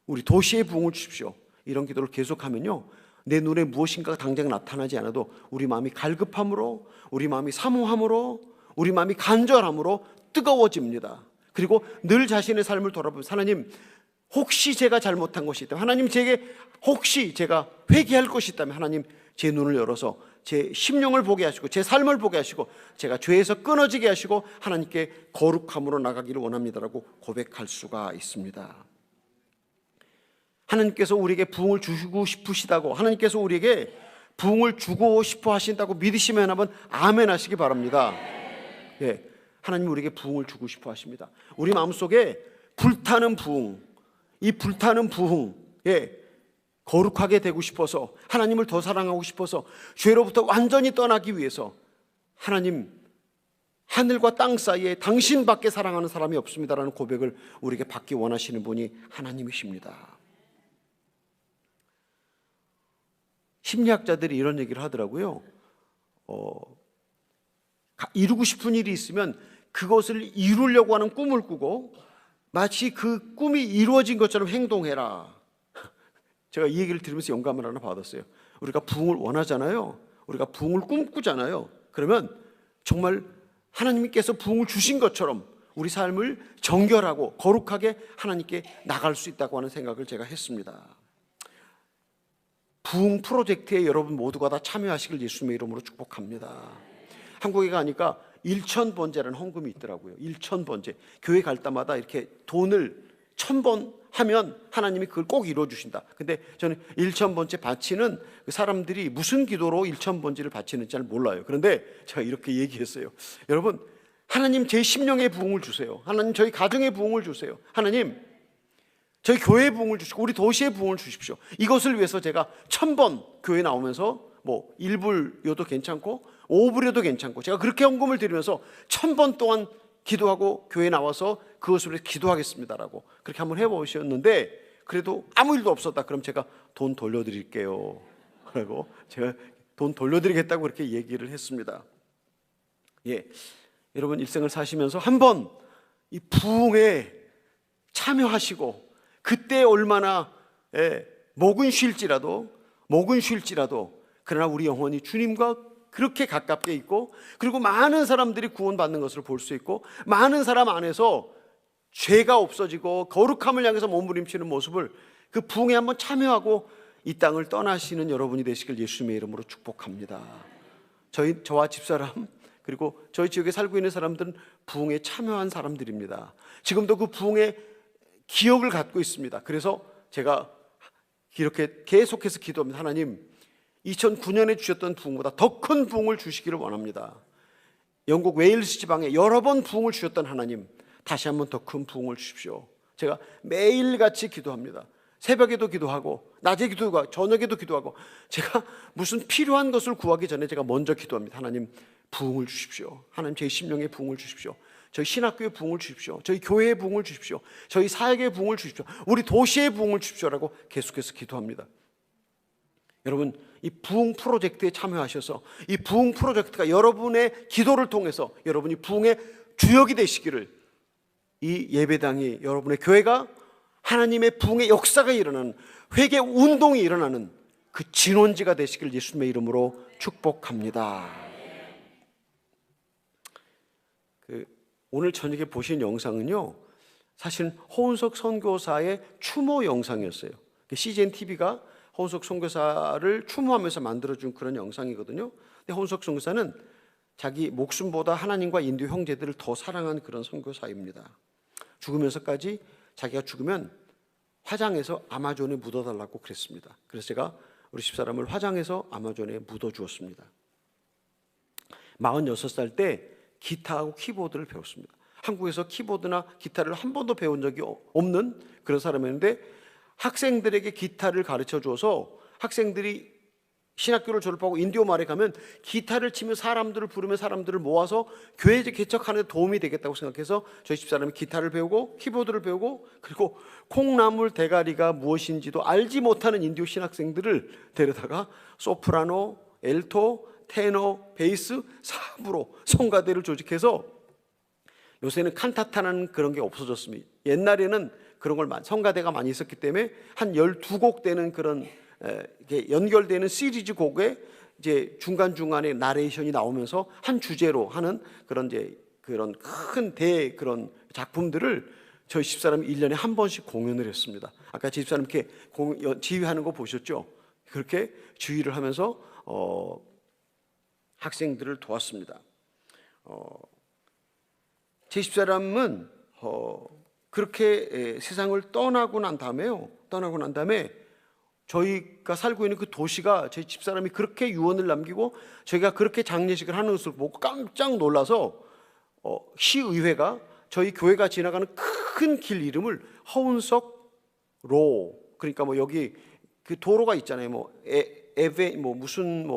우리 도시의 부흥을 주십시오. 이런 기도를 계속하면요, 내 눈에 무엇인가가 당장 나타나지 않아도 우리 마음이 갈급함으로, 우리 마음이 사모함으로, 우리 마음이 간절함으로 뜨거워집니다. 그리고 늘 자신의 삶을 돌아보면서, 하나님 혹시 제가 잘못한 것이 있다면, 하나님 제게 혹시 제가 회개할 것이 있다면, 하나님 제 눈을 열어서 제 심령을 보게 하시고 제 삶을 보게 하시고 제가 죄에서 끊어지게 하시고 하나님께 거룩함으로 나가기를 원합니다라고 고백할 수가 있습니다. 하나님께서 우리에게 부흥을 주시고 싶으시다고, 하나님께서 우리에게 부흥을 주고 싶어 하신다고 믿으시면 한번 아멘 하시기 바랍니다. 예, 하나님 우리에게 부흥을 주고 싶어 하십니다. 우리 마음속에 불타는 부흥, 이 불타는 부흥에 거룩하게 되고 싶어서, 하나님을 더 사랑하고 싶어서, 죄로부터 완전히 떠나기 위해서, 하나님 하늘과 땅 사이에 당신밖에 사랑하는 사람이 없습니다라는 고백을 우리에게 받기 원하시는 분이 하나님이십니다. 심리학자들이 이런 얘기를 하더라고요. 이루고 싶은 일이 있으면 그것을 이루려고 하는 꿈을 꾸고 마치 그 꿈이 이루어진 것처럼 행동해라. 제가 이 얘기를 들으면서 영감을 하나 받았어요. 우리가 부흥을 원하잖아요. 우리가 부흥을 꿈꾸잖아요. 그러면 정말 하나님께서 부흥을 주신 것처럼 우리 삶을 정결하고 거룩하게 하나님께 나갈 수 있다고 하는 생각을 제가 했습니다. 부흥 프로젝트에 여러분 모두가 다 참여하시길 예수님의 이름으로 축복합니다. 한국에 가니까 1,000번제라는 헌금이 있더라고요. 1,000번제. 교회 갈 때마다 이렇게 돈을 1,000번 하면 하나님이 그걸 꼭 이루어주신다. 근데 저는 1,000번째 바치는 그 사람들이 무슨 기도로 1,000번째를 바치는지 잘 몰라요. 그런데 제가 이렇게 얘기했어요. 여러분, 하나님 제 심령의 부흥을 주세요. 하나님 저희 가정의 부흥을 주세요. 하나님 저희 교회의 부흥을 주시고 우리 도시의 부흥을 주십시오. 이것을 위해서 제가 1,000번 교회 나오면서 뭐 1불여도 괜찮고 5불여도 괜찮고 제가 그렇게 헌금을 드리면서 1,000번 동안 기도하고 교회 나와서 그것을 위해서 기도하겠습니다라고 그렇게 한번 해보셨는데, 그래도 아무 일도 없었다. 그럼 제가 돈 돌려드릴게요. 그리고 제가 돈 돌려드리겠다고 그렇게 얘기를 했습니다. 예, 여러분 일생을 사시면서 한 번 이 부흥에 참여하시고 그때 얼마나 목은 쉴지라도 그러나 우리 영혼이 주님과 그렇게 가깝게 있고, 그리고 많은 사람들이 구원받는 것을 볼 수 있고, 많은 사람 안에서 죄가 없어지고 거룩함을 향해서 몸부림치는 모습을, 그 부흥에 한번 참여하고 이 땅을 떠나시는 여러분이 되시길 예수님의 이름으로 축복합니다. 저와 집사람, 그리고 저희 지역에 살고 있는 사람들은 부흥에 참여한 사람들입니다. 지금도 그 부흥의 기억을 갖고 있습니다. 그래서 제가 이렇게 계속해서 기도합니다. 하나님, 2009년에 주셨던 부흥보다 더 큰 부흥을 주시기를 원합니다. 영국 웨일스 지방에 여러 번 부흥을 주셨던 하나님, 다시 한번 더 큰 부흥을 주십시오. 제가 매일같이 기도합니다. 새벽에도 기도하고, 낮에 기도하고, 저녁에도 기도하고, 제가 무슨 필요한 것을 구하기 전에 제가 먼저 기도합니다. 하나님, 부흥을 주십시오. 하나님, 저희 심령의 부흥을 주십시오. 저희 신학교의 부흥을 주십시오. 저희 교회의 부흥을 주십시오. 저희 사역의 부흥을 주십시오. 우리 도시의 부흥을 주십시오라고 계속해서 기도합니다. 여러분, 이 부흥 프로젝트에 참여하셔서 이 부흥 프로젝트가 여러분의 기도를 통해서 여러분이 부흥의 주역이 되시기를, 이 예배당이, 여러분의 교회가 하나님의 부흥의 역사가 일어나는, 회개 운동이 일어나는 그 진원지가 되시길 예수님의 이름으로 축복합니다. 오늘 저녁에 보신 영상은요, 사실 허운석 선교사의 추모 영상이었어요. CGN TV가 허운석 선교사를 추모하면서 만들어준 그런 영상이거든요. 근데 허운석 선교사는 자기 목숨보다 하나님과 인도 형제들을 더 사랑한 그런 선교사입니다. 죽으면서까지 자기가 죽으면 화장해서 아마존에 묻어달라고 그랬습니다. 그래서 제가 우리 집사람을 화장해서 아마존에 묻어주었습니다. 46살 때 기타하고 키보드를 배웠습니다. 한국에서 키보드나 기타를 한 번도 배운 적이 없는 그런 사람이었는데, 학생들에게 기타를 가르쳐 줘서 학생들이 신학교를 졸업하고 인디오 마을에 가면 기타를 치며 사람들을 부르며 사람들을 모아서 교회 개척하는 데 도움이 되겠다고 생각해서 저희 집사람이 기타를 배우고 키보드를 배우고, 그리고 콩나물 대가리가 무엇인지도 알지 못하는 인디오 신학생들을 데려다가 소프라노, 엘토, 테너, 베이스, 사부로 성가대를 조직해서, 요새는 칸타타라는 그런 게 없어졌습니다. 옛날에는 그런 걸 성가대가 많이 있었기 때문에 한 12곡 되는 그런 연결되는 시리즈 곡에 이제 중간중간에 나레이션이 나오면서 한 주제로 하는 그런 큰 그런 작품들을 저희 집사람이 1년에 한 번씩 공연을 했습니다. 아까 집사람 이렇게 지휘하는 거 보셨죠? 그렇게 지휘를 하면서 학생들을 도왔습니다. 제 집사람은 그렇게 세상을 떠나고 난 다음에 저희가 살고 있는 그 도시가, 저희 집사람이 그렇게 유언을 남기고 저희가 그렇게 장례식을 하는 것을 보고 깜짝 놀라서 시의회가 저희 교회가 지나가는 큰 길 이름을 허운석로, 그러니까 뭐 여기 그 도로가 있잖아요. 뭐 무슨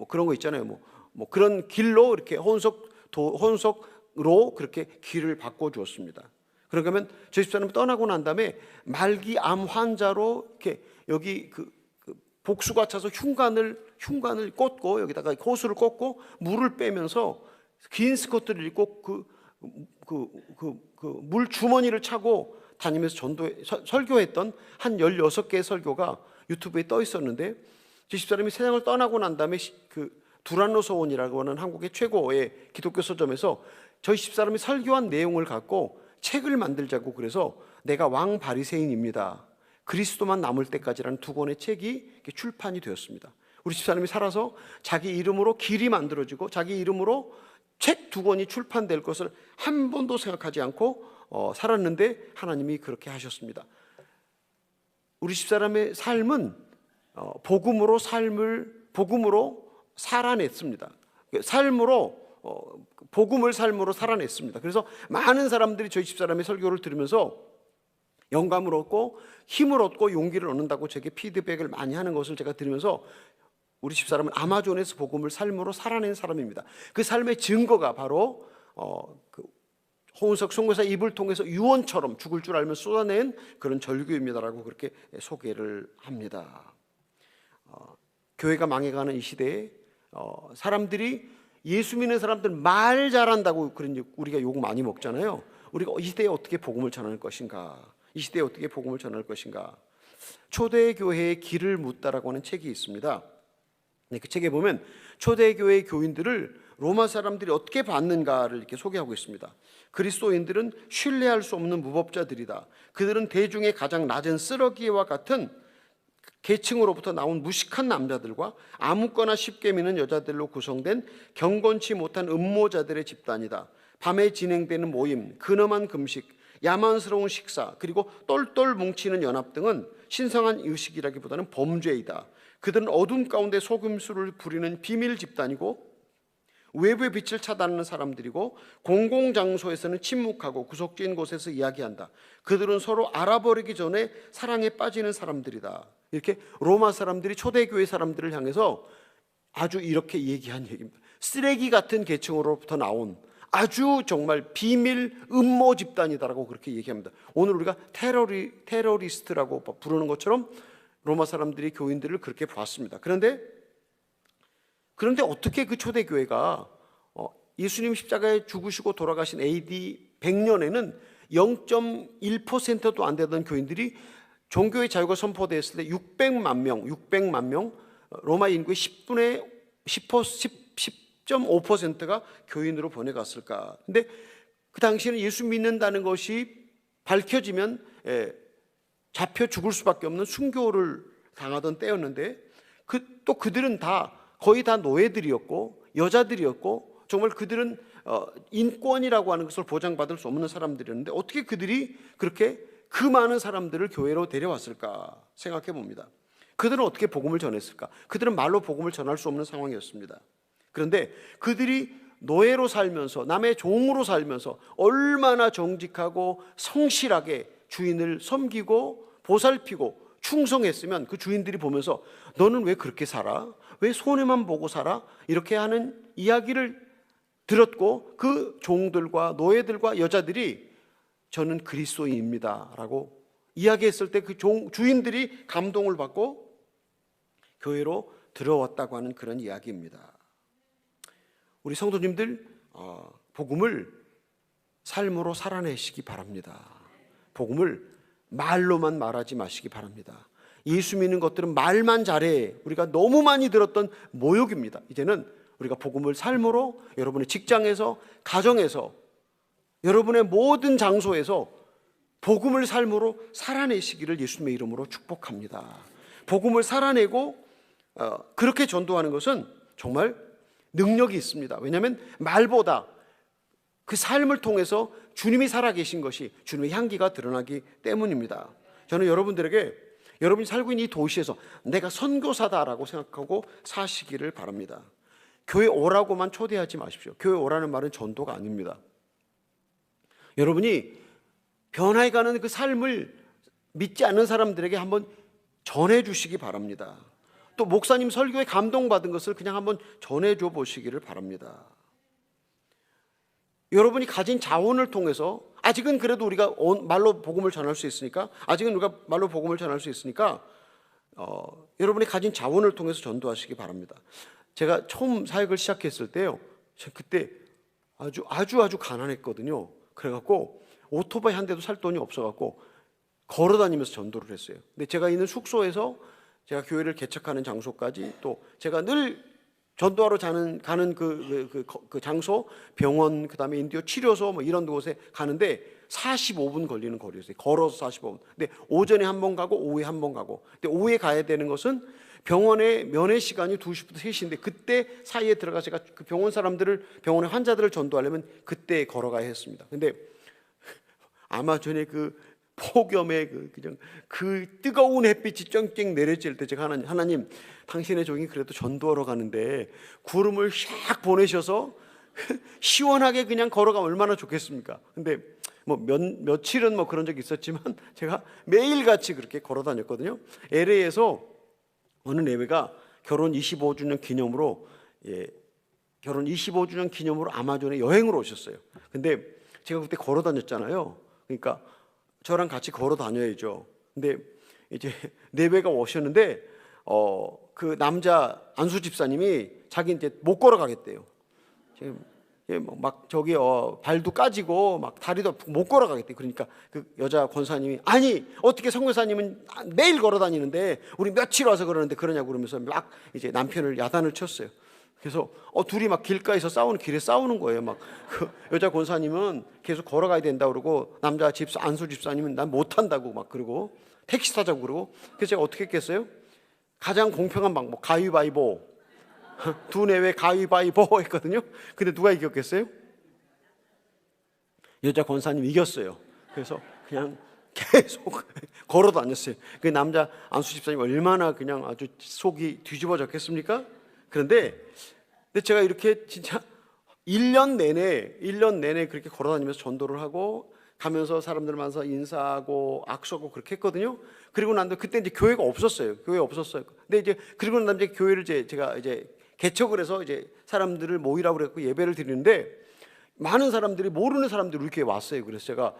그런 거 있잖아요. 뭐 그런 길로 이렇게 허운석로 그렇게 길을 바꿔 주었습니다. 그러면 저희 집사람이 떠나고 난 다음에 말기 암 환자로 이렇게 여기 그 복수가 차서 흉관을 꽂고, 여기다가 호수를 꽂고 물을 빼면서 긴 스커트를 입고 물 주머니를 차고 다니면서 설교했던 한 16개의 설교가 유튜브에 떠 있었는데, 제 집사람이 세상을 떠나고 난 다음에 그 두란노 서원이라고 하는 한국의 최고의 기독교 서점에서 저희 집사람이 설교한 내용을 갖고 책을 만들자고, 그래서 내가 왕 바리새인입니다, 그리스도만 남을 때까지라는 2권의 책이 출판이 되었습니다. 우리 집사람이 살아서 자기 이름으로 길이 만들어지고 자기 이름으로 책 2권이 출판될 것을 한 번도 생각하지 않고 살았는데 하나님이 그렇게 하셨습니다. 우리 집사람의 삶은 복음으로 살아냈습니다. 복음을 삶으로 살아냈습니다. 그래서 많은 사람들이 저희 집사람의 설교를 들으면서 영감을 얻고 힘을 얻고 용기를 얻는다고 제게 피드백을 많이 하는 것을 제가 들으면서, 우리 집사람은 아마존에서 복음을 삶으로 살아낸 사람입니다. 그 삶의 증거가 바로 허운석 선교사 입을 통해서 유언처럼 죽을 줄 알면 쏟아낸 그런 절규입니다라고 그렇게 소개를 합니다. 교회가 망해가는 이 시대에 사람들이, 예수 믿는 사람들 말 잘한다고, 그런 우리가 욕 많이 먹잖아요. 우리가 이 시대에 어떻게 복음을 전할 것인가? 이 시대에 어떻게 복음을 전할 것인가? 초대교회의 길을 묻다라고 하는 책이 있습니다. 그 책에 보면 초대교회 교인들을 로마 사람들이 어떻게 봤는가를 이렇게 소개하고 있습니다. 그리스도인들은 신뢰할 수 없는 무법자들이다. 그들은 대중의 가장 낮은 쓰러기와 같은 계층으로부터 나온 무식한 남자들과 아무거나 쉽게 미는 여자들로 구성된 경건치 못한 음모자들의 집단이다. 밤에 진행되는 모임, 근엄한 금식, 야만스러운 식사, 그리고 똘똘 뭉치는 연합 등은 신성한 의식이라기보다는 범죄이다. 그들은 어둠 가운데 속임수를 부리는 비밀 집단이고 외부의 빛을 차단하는 사람들이고 공공장소에서는 침묵하고 구석진 곳에서 이야기한다. 그들은 서로 알아버리기 전에 사랑에 빠지는 사람들이다. 이렇게 로마 사람들이 초대교회 사람들을 향해서 아주 이렇게 얘기한 얘기입니다. 쓰레기 같은 계층으로부터 나온 아주 정말 비밀 음모 집단이다라고 그렇게 얘기합니다. 오늘 우리가 테러리스트라고 부르는 것처럼 로마 사람들이 교인들을 그렇게 봤습니다. 그런데 어떻게 그 초대교회가 예수님 십자가에 죽으시고 돌아가신 AD 100년에는 0.1%도 안 되던 교인들이 종교의 자유가 선포됐을 때 600만 명, 로마 인구의 10.5%가 교인으로 보내갔을까? 근데 그 당시에는 예수 믿는다는 것이 밝혀지면 잡혀 죽을 수밖에 없는 순교를 당하던 때였는데 또 그들은 거의 다 노예들이었고 여자들이었고 정말 그들은 인권이라고 하는 것을 보장받을 수 없는 사람들이었는데 어떻게 그들이 그렇게 그 많은 사람들을 교회로 데려왔을까 생각해 봅니다. 그들은 어떻게 복음을 전했을까? 그들은 말로 복음을 전할 수 없는 상황이었습니다. 그런데 그들이 노예로 살면서 남의 종으로 살면서 얼마나 정직하고 성실하게 주인을 섬기고 보살피고 충성했으면 그 주인들이 보면서 너는 왜 그렇게 살아? 왜 손해만 보고 살아? 이렇게 하는 이야기를 들었고 그 종들과 노예들과 여자들이 저는 그리스도인입니다 라고 이야기했을 때 그 주인들이 감동을 받고 교회로 들어왔다고 하는 그런 이야기입니다. 우리 성도님들 복음을 삶으로 살아내시기 바랍니다. 복음을 말로만 말하지 마시기 바랍니다. 예수 믿는 것들은 말만 잘해 우리가 너무 많이 들었던 모욕입니다. 이제는 우리가 복음을 삶으로 여러분의 직장에서 가정에서 여러분의 모든 장소에서 복음을 삶으로 살아내시기를 예수님의 이름으로 축복합니다. 복음을 살아내고 그렇게 전도하는 것은 정말 능력이 있습니다. 왜냐하면 말보다 그 삶을 통해서 주님이 살아계신 것이 주님의 향기가 드러나기 때문입니다. 저는 여러분들에게 여러분이 살고 있는 이 도시에서 내가 선교사다라고 생각하고 사시기를 바랍니다. 교회 오라고만 초대하지 마십시오. 교회 오라는 말은 전도가 아닙니다. 여러분이 변화해가는 그 삶을 믿지 않는 사람들에게 한번 전해주시기 바랍니다. 또 목사님 설교에 감동받은 것을 그냥 한번 전해줘 보시기를 바랍니다. 여러분이 가진 자원을 통해서 아직은 그래도 우리가 말로 복음을 전할 수 있으니까 여러분이 가진 자원을 통해서 전도하시기 바랍니다. 제가 처음 사역을 시작했을 때요, 그때 아주 가난했거든요. 그래갖고 오토바이 한 대도 살 돈이 없어갖고 걸어다니면서 전도를 했어요. 근데 제가 있는 숙소에서 제가 교회를 개척하는 장소까지 또 제가 늘 전도하러 가는 그 장소, 병원, 그다음에 인디오 치료소 뭐 이런 곳에 가는데 45분 걸리는 거리였어요. 걸어서 45분. 근데 오전에 한 번 가고 오후에 한 번 가고. 근데 오후에 가야 되는 것은 병원의 면회 시간이 2시부터 3시인데 그때 사이에 들어가 제가 그 병원의 환자들을 전도하려면 그때 걸어가야 했습니다. 근데 아마 전에 그 폭염에 그 뜨거운 햇빛이 쨍쨍 내려질 때 제가 하나님 당신의 종이 그래도 전도하러 가는데 구름을 샥 보내셔서 시원하게 그냥 걸어가면 얼마나 좋겠습니까? 근데 며칠은 그런 적이 있었지만 제가 매일같이 그렇게 걸어 다녔거든요. LA에서 어느 내외가 결혼 25주년 기념으로 아마존에 여행을 오셨어요. 근데 제가 그때 걸어 다녔잖아요. 그러니까 저랑 같이 걸어 다녀야죠. 근데 이제 내외가 오셨는데 그 남자 안수 집사님이 자기 이제 못 걸어가겠대요. 지금 예, 막 저기 발도 까지고 막 다리도 못 걸어가겠대. 그러니까 그 여자 권사님이 아니 어떻게 선교사님은 매일 걸어 다니는데 우리 며칠 와서 그러는데 그러냐고 그러면서 막 이제 남편을 야단을 쳤어요. 그래서 둘이 막 길가에서 길에 싸우는 거예요. 막 그 여자 권사님은 계속 걸어가야 된다 그러고 남자 안수 집사님은 난 못한다고 막 그러고 택시 타자고 그러고. 그래서 제가 어떻게 했겠어요? 가장 공평한 방법 가위바위보. 두 내외 가위바위보 했거든요. 근데 누가 이겼겠어요? 여자 권사님 이겼어요. 그래서 그냥 계속 걸어 다녔어요. 그 남자 안수 집사님 얼마나 그냥 아주 속이 뒤집어졌겠습니까? 그런데 제가 이렇게 진짜 1년 내내 그렇게 걸어 다니면서 전도를 하고 가면서 사람들 만나서 인사하고 악수하고 그렇게 했거든요. 그리고 난 뒤에 그때 이제 교회가 없었어요. 근데 이제 그리고 난 뒤에 교회를 제가 이제 개척을 해서 이제 사람들을 모이라고 그랬고 예배를 드리는데 많은 사람들이 모르는 사람들이 우리 교회에 왔어요. 그래서 제가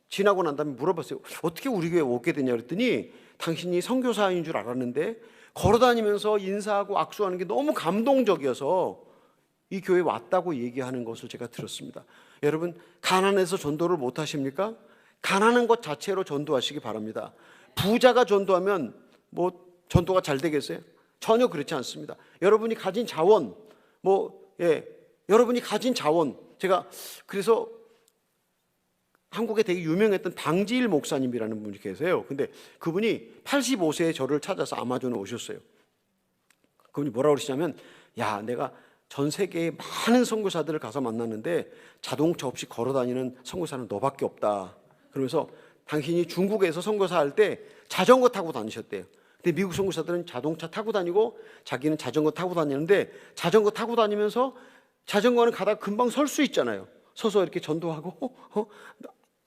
지나고 난 다음에 물어봤어요. 어떻게 우리 교회에 오게 됐냐 그랬더니 당신이 선교사인 줄 알았는데 걸어다니면서 인사하고 악수하는 게 너무 감동적이어서 이 교회에 왔다고 얘기하는 것을 제가 들었습니다. 여러분 가난해서 전도를 못 하십니까? 가난한 것 자체로 전도하시기 바랍니다. 부자가 전도하면 뭐 전도가 잘 되겠어요? 전혀 그렇지 않습니다. 여러분이 가진 자원, 여러분이 가진 자원. 제가 그래서 한국에 되게 유명했던 방지일 목사님이라는 분이 계세요. 근데 그분이 85세에 저를 찾아서 아마존에 오셨어요. 그분이 뭐라고 그러시냐면, 야, 내가 전 세계의 많은 선교사들을 가서 만났는데 자동차 없이 걸어 다니는 선교사는 너밖에 없다. 그러면서 당신이 중국에서 선교사 할 때 자전거 타고 다니셨대요. 근데 미국 선교사들은 자동차 타고 다니고 자기는 자전거 타고 다니는데 자전거 타고 다니면서 자전거는 가다가 금방 설 수 있잖아요. 서서 이렇게 전도하고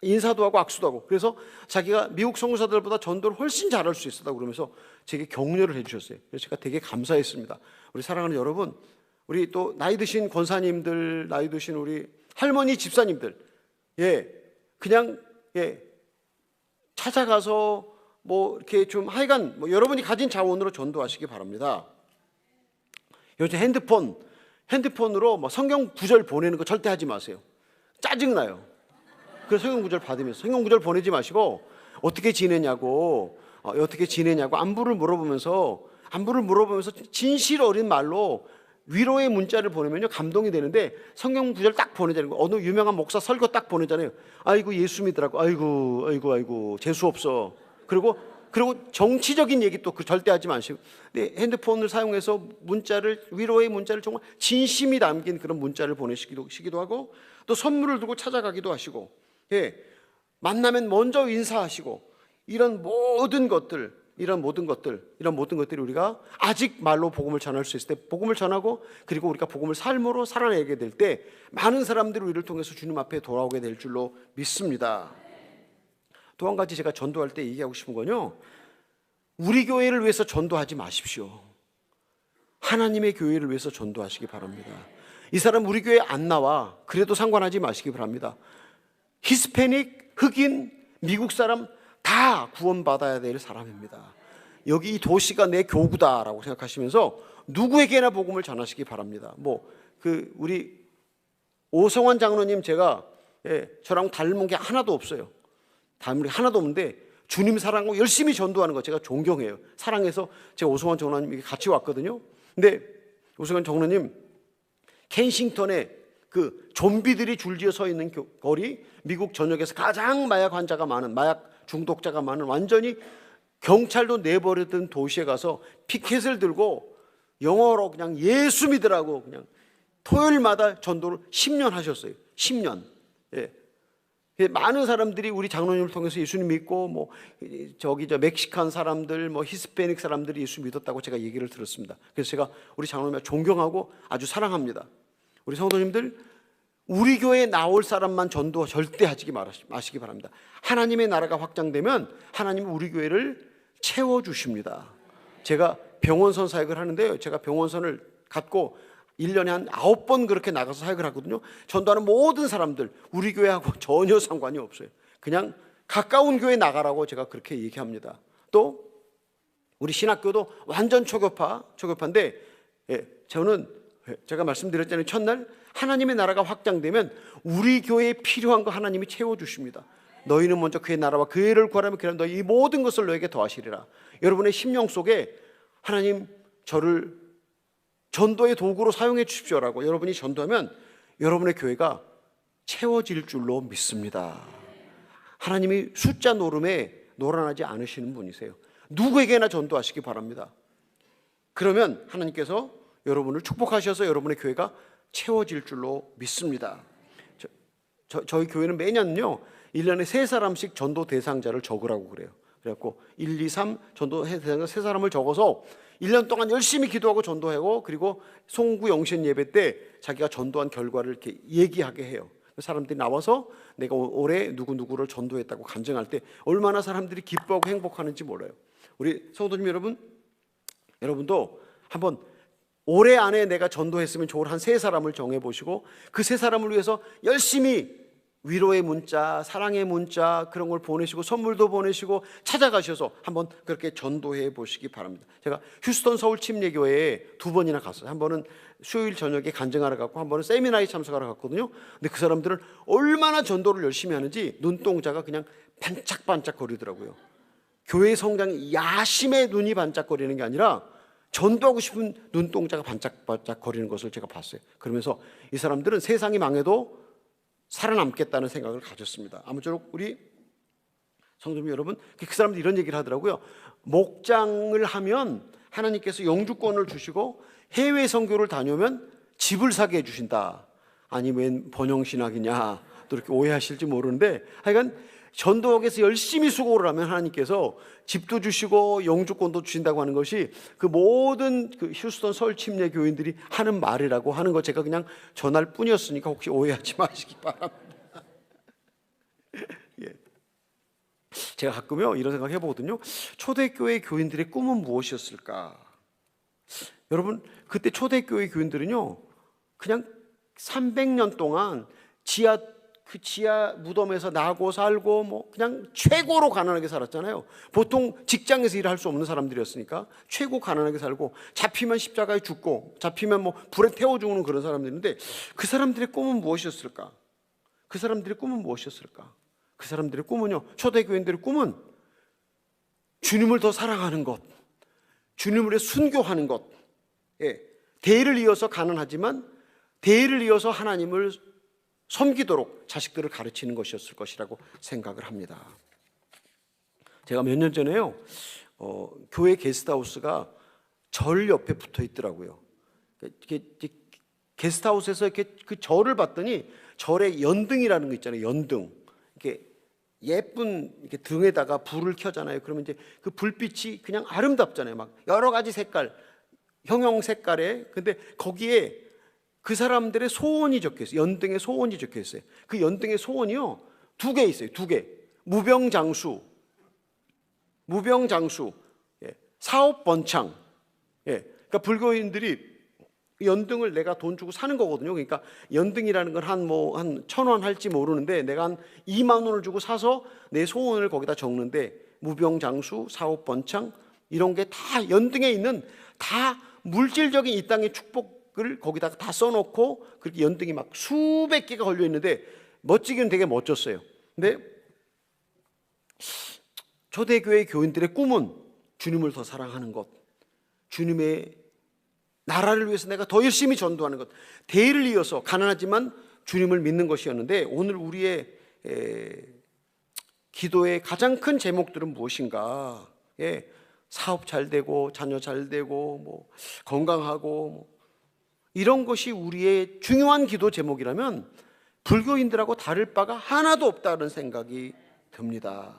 인사도 하고 악수도 하고. 그래서 자기가 미국 선교사들보다 전도를 훨씬 잘할 수 있었다고 그러면서 제게 격려를 해주셨어요. 그래서 제가 되게 감사했습니다. 우리 사랑하는 여러분, 우리 또 나이 드신 권사님들, 나이 드신 우리 할머니 집사님들, 그냥 찾아가서 뭐 이렇게 좀 하여간 뭐 여러분이 가진 자원으로 전도하시기 바랍니다. 요즘 핸드폰으로 뭐 성경 구절 보내는 거 절대 하지 마세요. 짜증나요. 그래서 성경 구절 받으면서 성경 구절 보내지 마시고 어떻게 지내냐고 안부를 물어보면서 진실 어린 말로 위로의 문자를 보내면요 감동이 되는데 성경 구절 딱 보내잖아요. 어느 유명한 목사 설교 딱 보내잖아요. 아이고 예수 믿으라고 아이고 재수 없어. 그리고 정치적인 얘기 또 절대 하지 마시고, 근데 핸드폰을 사용해서 위로의 문자를 정말 진심이 담긴 그런 문자를 보내시기도 하고, 또 선물을 두고 찾아가기도 하시고, 만나면 먼저 인사하시고, 이런 모든 것들이 우리가 아직 말로 복음을 전할 수 있을 때 복음을 전하고, 그리고 우리가 복음을 삶으로 살아내게 될 때 많은 사람들이 우리를 통해서 주님 앞에 돌아오게 될 줄로 믿습니다. 또 한 가지 제가 전도할 때 얘기하고 싶은 건요, 우리 교회를 위해서 전도하지 마십시오. 하나님의 교회를 위해서 전도하시기 바랍니다. 이 사람 우리 교회 안 나와, 그래도 상관하지 마시기 바랍니다. 히스패닉, 흑인, 미국 사람 다 구원받아야 될 사람입니다. 여기 이 도시가 내 교구다라고 생각하시면서 누구에게나 복음을 전하시기 바랍니다. 우리 오성환 장로님, 제가 저랑 닮은 게 하나도 없어요. 닮은 게 하나도 없는데 주님 사랑하고 열심히 전도하는 거 제가 존경해요. 사랑해서 제가 오성환 장로님에게 같이 왔거든요. 근데 오성환 장로님 켄싱턴에 그 좀비들이 줄지어 서 있는 거리, 미국 전역에서 가장 마약 환자가 많은, 마약 중독자가 많은, 완전히 경찰도 내버렸던 도시에 가서 피켓을 들고 영어로 그냥 예수 믿으라고 그냥 토요일마다 전도를 10년 하셨어요. 10년. 많은 사람들이 우리 장로님을 통해서 예수님 믿고 멕시칸 사람들, 히스패닉 사람들이 예수 믿었다고 제가 얘기를 들었습니다. 그래서 제가 우리 장로님을 존경하고 아주 사랑합니다. 우리 성도님들, 우리 교회에 나올 사람만 전도 절대 하시기 마시기 바랍니다. 하나님의 나라가 확장되면 하나님은 우리 교회를 채워주십니다. 제가 병원선 사역을 하는데요, 제가 병원선을 갖고 1년에 한 9번 그렇게 나가서 사역을 하거든요. 전도하는 모든 사람들 우리 교회하고 전혀 상관이 없어요. 그냥 가까운 교회 나가라고 제가 그렇게 얘기합니다. 또 우리 신학교도 완전 초교파인데 저는 제가 말씀드렸잖아요. 첫날 하나님의 나라가 확장되면 우리 교회에 필요한 거 하나님이 채워주십니다. 너희는 먼저 그의 나라와 그의 의를 구하라면 그럼 너희 이 모든 것을 너에게 더하시리라. 여러분의 심령 속에 하나님 저를 전도의 도구로 사용해 주십시오라고 여러분이 전도하면 여러분의 교회가 채워질 줄로 믿습니다. 하나님이 숫자 노름에 노란하지 않으시는 분이세요. 누구에게나 전도하시기 바랍니다. 그러면 하나님께서 여러분을 축복하셔서 여러분의 교회가 채워질 줄로 믿습니다. 저희 교회는 매년요 1년에 3사람씩 전도 대상자를 적으라고 그래요. 그래갖고 1, 2, 3 전도 대상자 3사람을 적어서 1년 동안 열심히 기도하고 전도하고 그리고 송구 영신 예배 때 자기가 전도한 결과를 이렇게 얘기하게 해요. 사람들이 나와서 내가 올해 누구누구를 전도했다고 간증할 때 얼마나 사람들이 기뻐하고 행복하는지 몰라요. 우리 성도님 여러분도 한번 올해 안에 내가 전도했으면 좋을 한 3사람을 정해보시고 그 3사람을 위해서 열심히 위로의 문자, 사랑의 문자 그런 걸 보내시고 선물도 보내시고 찾아가셔서 한번 그렇게 전도해 보시기 바랍니다. 제가 휴스턴 서울 침례교회에 2번이나 갔어요. 한 번은 수요일 저녁에 간증하러 갔고 한 번은 세미나에 참석하러 갔거든요. 근데 그 사람들은 얼마나 전도를 열심히 하는지 눈동자가 그냥 반짝반짝 거리더라고요. 교회 성장이 야심의 눈이 반짝거리는 게 아니라 전도하고 싶은 눈동자가 반짝반짝 거리는 것을 제가 봤어요. 그러면서 이 사람들은 세상이 망해도 살아남겠다는 생각을 가졌습니다. 아무쪼록 우리 성도님 여러분, 그 사람들이 이런 얘기를 하더라고요. 목장을 하면 하나님께서 영주권을 주시고 해외 선교를 다녀오면 집을 사게 해주신다. 아니 웬 번영신학이냐 또 이렇게 오해하실지 모르는데 하여간 전도학에서 열심히 수고를 하면 하나님께서 집도 주시고 영주권도 주신다고 하는 것이 그 모든 그 휴스턴 서울 침례 교인들이 하는 말이라고 하는 거 제가 그냥 전할 뿐이었으니까 혹시 오해하지 마시기 바랍니다. 예. 제가 가끔요 이런 생각 해보거든요. 초대교회 교인들의 꿈은 무엇이었을까? 여러분 그때 초대교회 교인들은요 그냥 300년 동안 지하 무덤에서 나고 살고 뭐 그냥 최고로 가난하게 살았잖아요. 보통 직장에서 일할 수 없는 사람들이었으니까 최고 가난하게 살고 잡히면 십자가에 죽고 잡히면 뭐 불에 태워 죽는 그런 사람들인데 그 사람들의 꿈은 무엇이었을까? 그 사람들의 꿈은 무엇이었을까? 그 사람들의 꿈은요 초대교인들의 꿈은 주님을 더 사랑하는 것, 주님을 위해 순교하는 것, 대를 이어서 가난하지만 대를 이어서 하나님을 섬기도록 자식들을 가르치는 것이었을 것이라고 생각을 합니다. 제가 몇 년 전에요 교회 게스트하우스가 절 옆에 붙어 있더라고요. 게스트하우스에서 이렇게 그 절을 봤더니 절에 연등이라는 거 있잖아요. 연등 이렇게 예쁜 이렇게 등에다가 불을 켜잖아요. 그러면 이제 그 불빛이 그냥 아름답잖아요. 막 여러 가지 색깔, 형형 색깔에. 근데 거기에 그 사람들의 소원이 적혀 있어요. 연등에 소원이 적혀 있어요. 그 연등의 소원이요 2개 있어요. 2개. 무병장수, 사업 번창. 그러니까 불교인들이 연등을 내가 돈 주고 사는 거거든요. 그러니까 연등이라는 건 한 1,000원 할지 모르는데 내가 한 2만 원을 주고 사서 내 소원을 거기다 적는데 무병장수, 사업 번창 이런 게 다 연등에 있는 다 물질적인 이 땅의 축복을 거기다가 다 써놓고 그렇게 연등이 막 수백 개가 걸려 있는데 멋지기는 되게 멋졌어요. 근데 초대교회 교인들의 꿈은 주님을 더 사랑하는 것, 주님의 나라를 위해서 내가 더 열심히 전도하는 것, 대를 이어서 가난하지만 주님을 믿는 것이었는데 오늘 우리의 기도의 가장 큰 제목들은 무엇인가? 사업 잘 되고 자녀 잘 되고 뭐 건강하고 이런 것이 우리의 중요한 기도 제목이라면 불교인들하고 다를 바가 하나도 없다는 생각이 듭니다.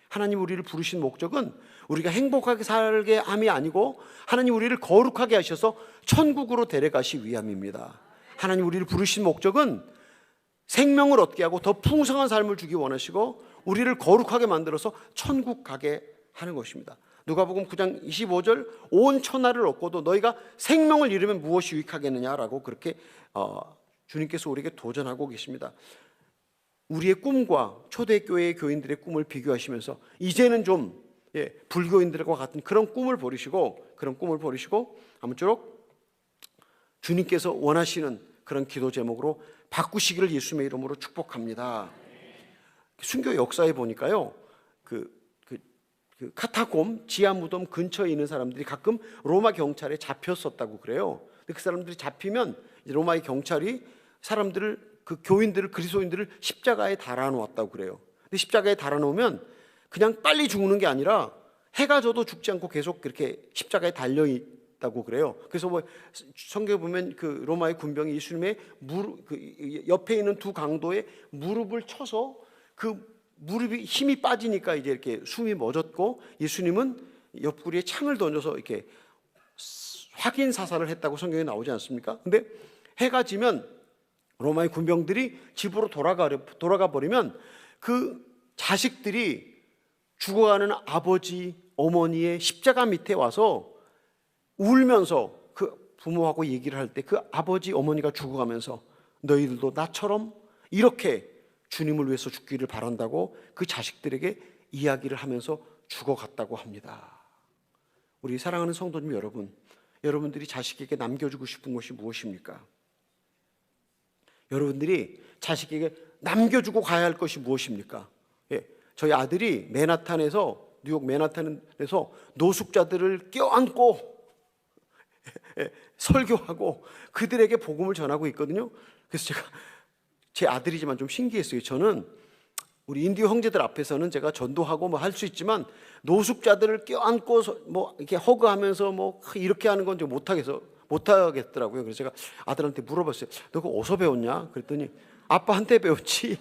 하나님 우리를 부르신 목적은 우리가 행복하게 살게 함이 아니고 하나님 우리를 거룩하게 하셔서 천국으로 데려가시 위함입니다. 하나님 우리를 부르신 목적은 생명을 얻게 하고 더 풍성한 삶을 주기 원하시고 우리를 거룩하게 만들어서 천국 가게 하는 것입니다. 누가복음 9장 25절 온 천하를 얻고도 너희가 생명을 잃으면 무엇이 유익하겠느냐라고 그렇게 주님께서 우리에게 도전하고 계십니다. 우리의 꿈과 초대교회의 교인들의 꿈을 비교하시면서 이제는 좀 불교인들과 같은 그런 꿈을 버리시고 아무쪼록 주님께서 원하시는 그런 기도 제목으로 바꾸시기를 예수님의 이름으로 축복합니다. 순교 역사에 보니까요, 그 카타콤 지하 무덤 근처에 있는 사람들이 가끔 로마 경찰에 잡혔었다고 그래요. 근데 그 사람들이 잡히면 로마의 경찰이 사람들을, 그 교인들을, 그리스도인들을 십자가에 달아놓았다고 그래요. 근데 십자가에 달아놓으면 그냥 빨리 죽는 게 아니라 해가 져도 죽지 않고 계속 그렇게 십자가에 달려 있다고 그래요. 그래서 뭐 성경에 보면 그 로마의 군병이 예수님의 그 옆에 있는 두 강도의 무릎을 쳐서 그 무릎이 힘이 빠지니까 이제 이렇게 숨이 멎었고, 예수님은 옆구리에 창을 던져서 이렇게 확인 사살을 했다고 성경에 나오지 않습니까? 근데 해가 지면 로마의 군병들이 집으로 돌아가 버리면 그 자식들이 죽어가는 아버지, 어머니의 십자가 밑에 와서 울면서 그 부모하고 얘기를 할 때 그 아버지, 어머니가 죽어가면서 너희들도 나처럼 이렇게 주님을 위해서 죽기를 바란다고 그 자식들에게 이야기를 하면서 죽어갔다고 합니다. 우리 사랑하는 성도님 여러분, 여러분들이 자식에게 남겨주고 싶은 것이 무엇입니까? 여러분들이 자식에게 남겨주고 가야 할 것이 무엇입니까? 예, 저희 아들이 맨하탄에서, 뉴욕 맨하탄에서 노숙자들을 껴안고 설교하고 그들에게 복음을 전하고 있거든요. 그래서 제가, 제 아들이지만 좀 신기했어요. 저는 우리 인디오 형제들 앞에서는 제가 전도하고 뭐 할 수 있지만 노숙자들을 껴안고 뭐 이렇게 허그하면서 뭐 이렇게 하는 건 좀 못하겠더라고요. 그래서 제가 아들한테 물어봤어요. 너 그거 어디서 배웠냐? 그랬더니 아빠한테 배웠지.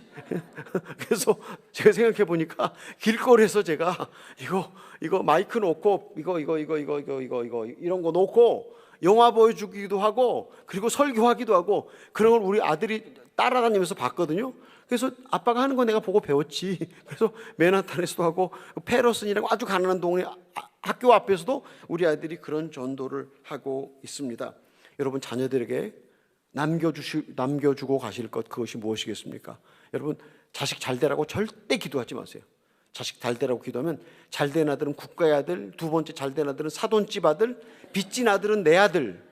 그래서 제가 생각해 보니까 길거리에서 제가 이거 마이크 놓고 이거 이런 거 놓고 영화 보여주기도 하고 그리고 설교하기도 하고 그런 걸 우리 아들이 따라다니면서 봤거든요. 그래서 아빠가 하는 거 내가 보고 배웠지. 그래서 맨하탄에서도 하고 페러슨이라고 아주 가난한 동네 학교 앞에서도 우리 아이들이 그런 전도를 하고 있습니다. 여러분, 자녀들에게 남겨주고 가실 것, 그것이 무엇이겠습니까? 여러분, 자식 잘 되라고 절대 기도하지 마세요. 자식 잘 되라고 기도하면 잘된 아들은 국가의 아들, 두 번째 잘된 아들은 사돈집 아들, 빚진 아들은 내 아들.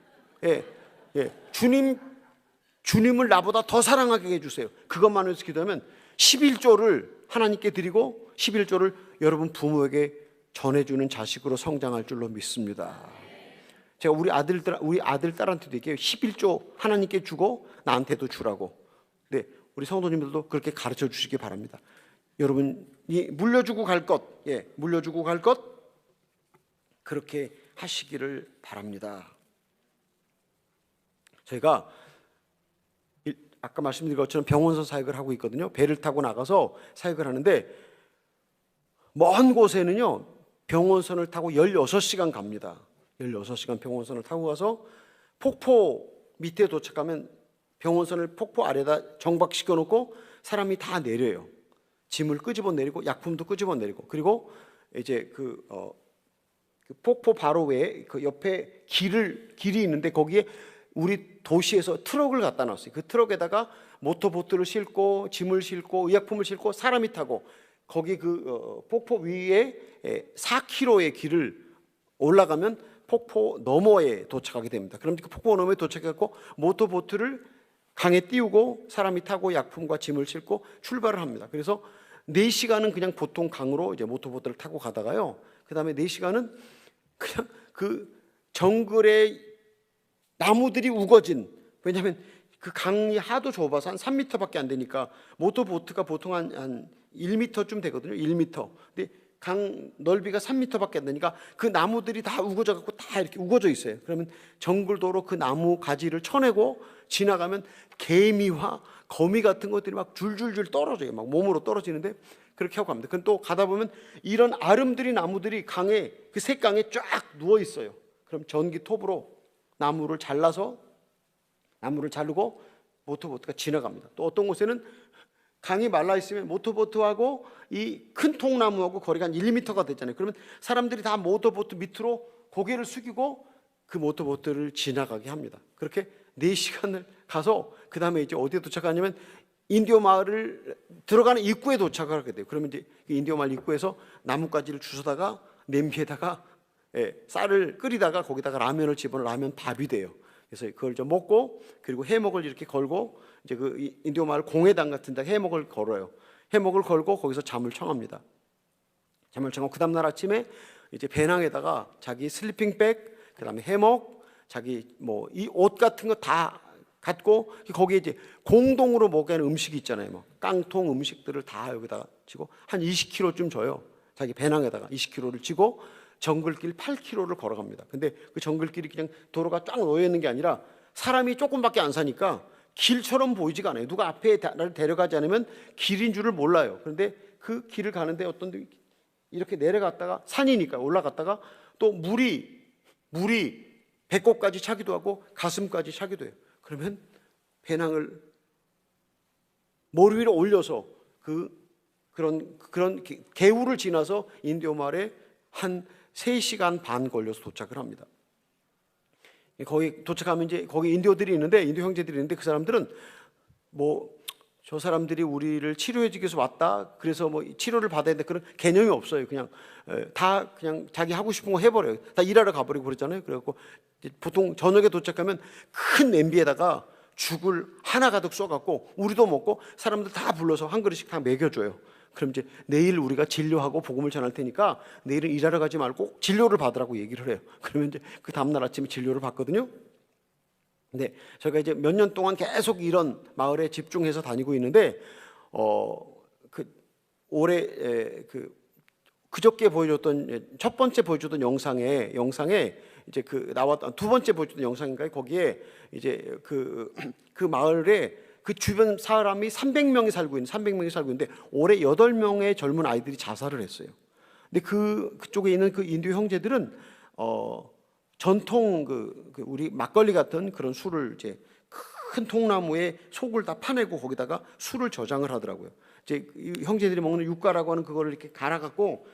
주님을 나보다 더 사랑하게 해주세요. 그것만 해서 기도하면 11조를 하나님께 드리고 11조를 여러분 부모에게 전해주는 자식으로 성장할 줄로 믿습니다. 제가 우리 아들 딸한테도 얘기해요. 11조 하나님께 주고 나한테도 주라고. 네, 우리 성도님들도 그렇게 가르쳐 주시기 바랍니다. 여러분이 물려주고 갈 것, 물려주고 갈 것, 그렇게 하시기를 바랍니다. 저희가 아까 말씀드린 것처럼 병원서 사역을 하고 있거든요. 배를 타고 나가서 사역을 하는데 먼 곳에는요 병원선을 타고 16시간 갑니다. 16시간 병원선을 타고 가서 폭포 밑에 도착하면 병원선을 폭포 아래다 정박시켜 놓고 사람이 다 내려요. 짐을 끄집어 내리고 약품도 끄집어 내리고, 그리고 이제 그 폭포 바로 외에 그 옆에 길이 있는데 거기에 우리 도시에서 트럭을 갖다 놨어요. 그 트럭에다가 모터보트를 싣고 짐을 싣고 의약품을 싣고 사람이 타고 거기 그 폭포 위에 4km의 길을 올라가면 폭포 너머에 도착하게 됩니다. 그럼 그 폭포 너머에 도착해서 모터보트를 강에 띄우고 사람이 타고 약품과 짐을 싣고 출발을 합니다. 그래서 4시간은 그냥 보통 강으로 이제 모터보트를 타고 가다가요. 그 다음에 4시간은 그냥 그 정글에 나무들이 우거진, 왜냐하면 그 강이 하도 좁아서 한 3m밖에 안 되니까 모터보트가 보통 한 1m쯤 되거든요. 1m. 근데 강 넓이가 3m밖에 안 되니까 그 나무들이 다 우거져 갖고 다 이렇게 우거져 있어요. 그러면 정글도로 그 나무 가지를 쳐내고 지나가면 개미와 거미 같은 것들이 막 줄줄줄 떨어져요. 막 몸으로 떨어지는데 그렇게 하고 갑니다. 그럼 또 가다 보면 이런 아름드리 나무들이 강에, 그 샛강에 쫙 누워 있어요. 그럼 전기톱으로 나무를 자르고 모터보트가 지나갑니다. 또 어떤 곳에는 강이 말라 있으면 모터보트하고 이 큰 통나무하고 거리가 한 1m가 됐잖아요. 그러면 사람들이 다 모터보트 밑으로 고개를 숙이고 그 모터보트를 지나가게 합니다. 그렇게 4시간을 가서 그 다음에 이제 어디에 도착하냐면 인디오 마을을 들어가는 입구에 도착을 하게 돼요. 그러면 이제 인디오 마을 입구에서 나뭇가지를 주워다가 냄비에다가 쌀을 끓이다가 거기다가 라면을 집어넣으면 라면 밥이 돼요. 그래서 그걸 좀 먹고 그리고 해먹을 이렇게 걸고 이제 그 인디오 마을 공회당 같은 데 해먹을 걸어요. 해먹을 걸고 거기서 잠을 청합니다. 잠을 청하고 그 다음날 아침에 이제 배낭에다가 자기 슬리핑백, 그다음에 해먹, 자기 뭐 이 옷 같은 거 다 갖고 거기에 이제 공동으로 먹게 하는 음식이 있잖아요. 뭐 깡통 음식들을 다 여기다가 치고 한 20kg쯤 줘요. 자기 배낭에다가 20kg를 치고 정글길 8km를 걸어갑니다. 근데 그 정글길이 그냥 도로가 쫙 놓여 있는 게 아니라 사람이 조금밖에 안 사니까 길처럼 보이지가 않아요. 누가 앞에 나를 데려가지 않으면 길인 줄을 몰라요. 그런데 그 길을 가는데 어떤 데 이렇게 내려갔다가 산이니까 올라갔다가 또 물이 배꼽까지 차기도 하고 가슴까지 차기도 해요. 그러면 배낭을 머리 위로 올려서 그런 개울을 지나서 인디오 마을에 한 3시간 반 걸려서 도착을 합니다. 거기 도착하면 이제 거기 인디오들이 있는데 인디오 형제들이 있는데 그 사람들은 뭐 저 사람들이 우리를 치료해 주기 위해서 왔다. 그래서 뭐 치료를 받아야 돼. 그런 개념이 없어요. 그냥 다 그냥 자기 하고 싶은 거 해버려요. 다 일하러 가버리고 그랬잖아요. 그래갖고 보통 저녁에 도착하면 큰 냄비에다가 죽을 하나 가득 쏘갖고 우리도 먹고 사람들 다 불러서 한 그릇씩 다 먹여줘요. 그럼 이제 내일 우리가 진료하고 복음을 전할 테니까 내일은 일하러 가지 말고 진료를 받으라고 얘기를 해요. 그러면 이제 그 다음날 아침에 진료를 받거든요. 근데 저희가 이제 몇 년 동안 계속 이런 마을에 집중해서 다니고 있는데 올해 그저께 보여줬던 첫 번째 보여줬던 영상에 이제 나왔던 두 번째 보여줬던 영상인가요? 거기에 이제 그 마을에 그 주변 사람이 300명이 살고 있는데 올해 8명의 젊은 아이들이 자살을 했어요. 근데 그쪽에 있는 그 인디오 형제들은 전통 우리 막걸리 같은 그런 술을 이제 큰 통나무에 속을 다 파내고 거기다가 술을 저장을 하더라고요. 이제 이 형제들이 먹는 육가라고 하는 그거를 이렇게 갈아갖고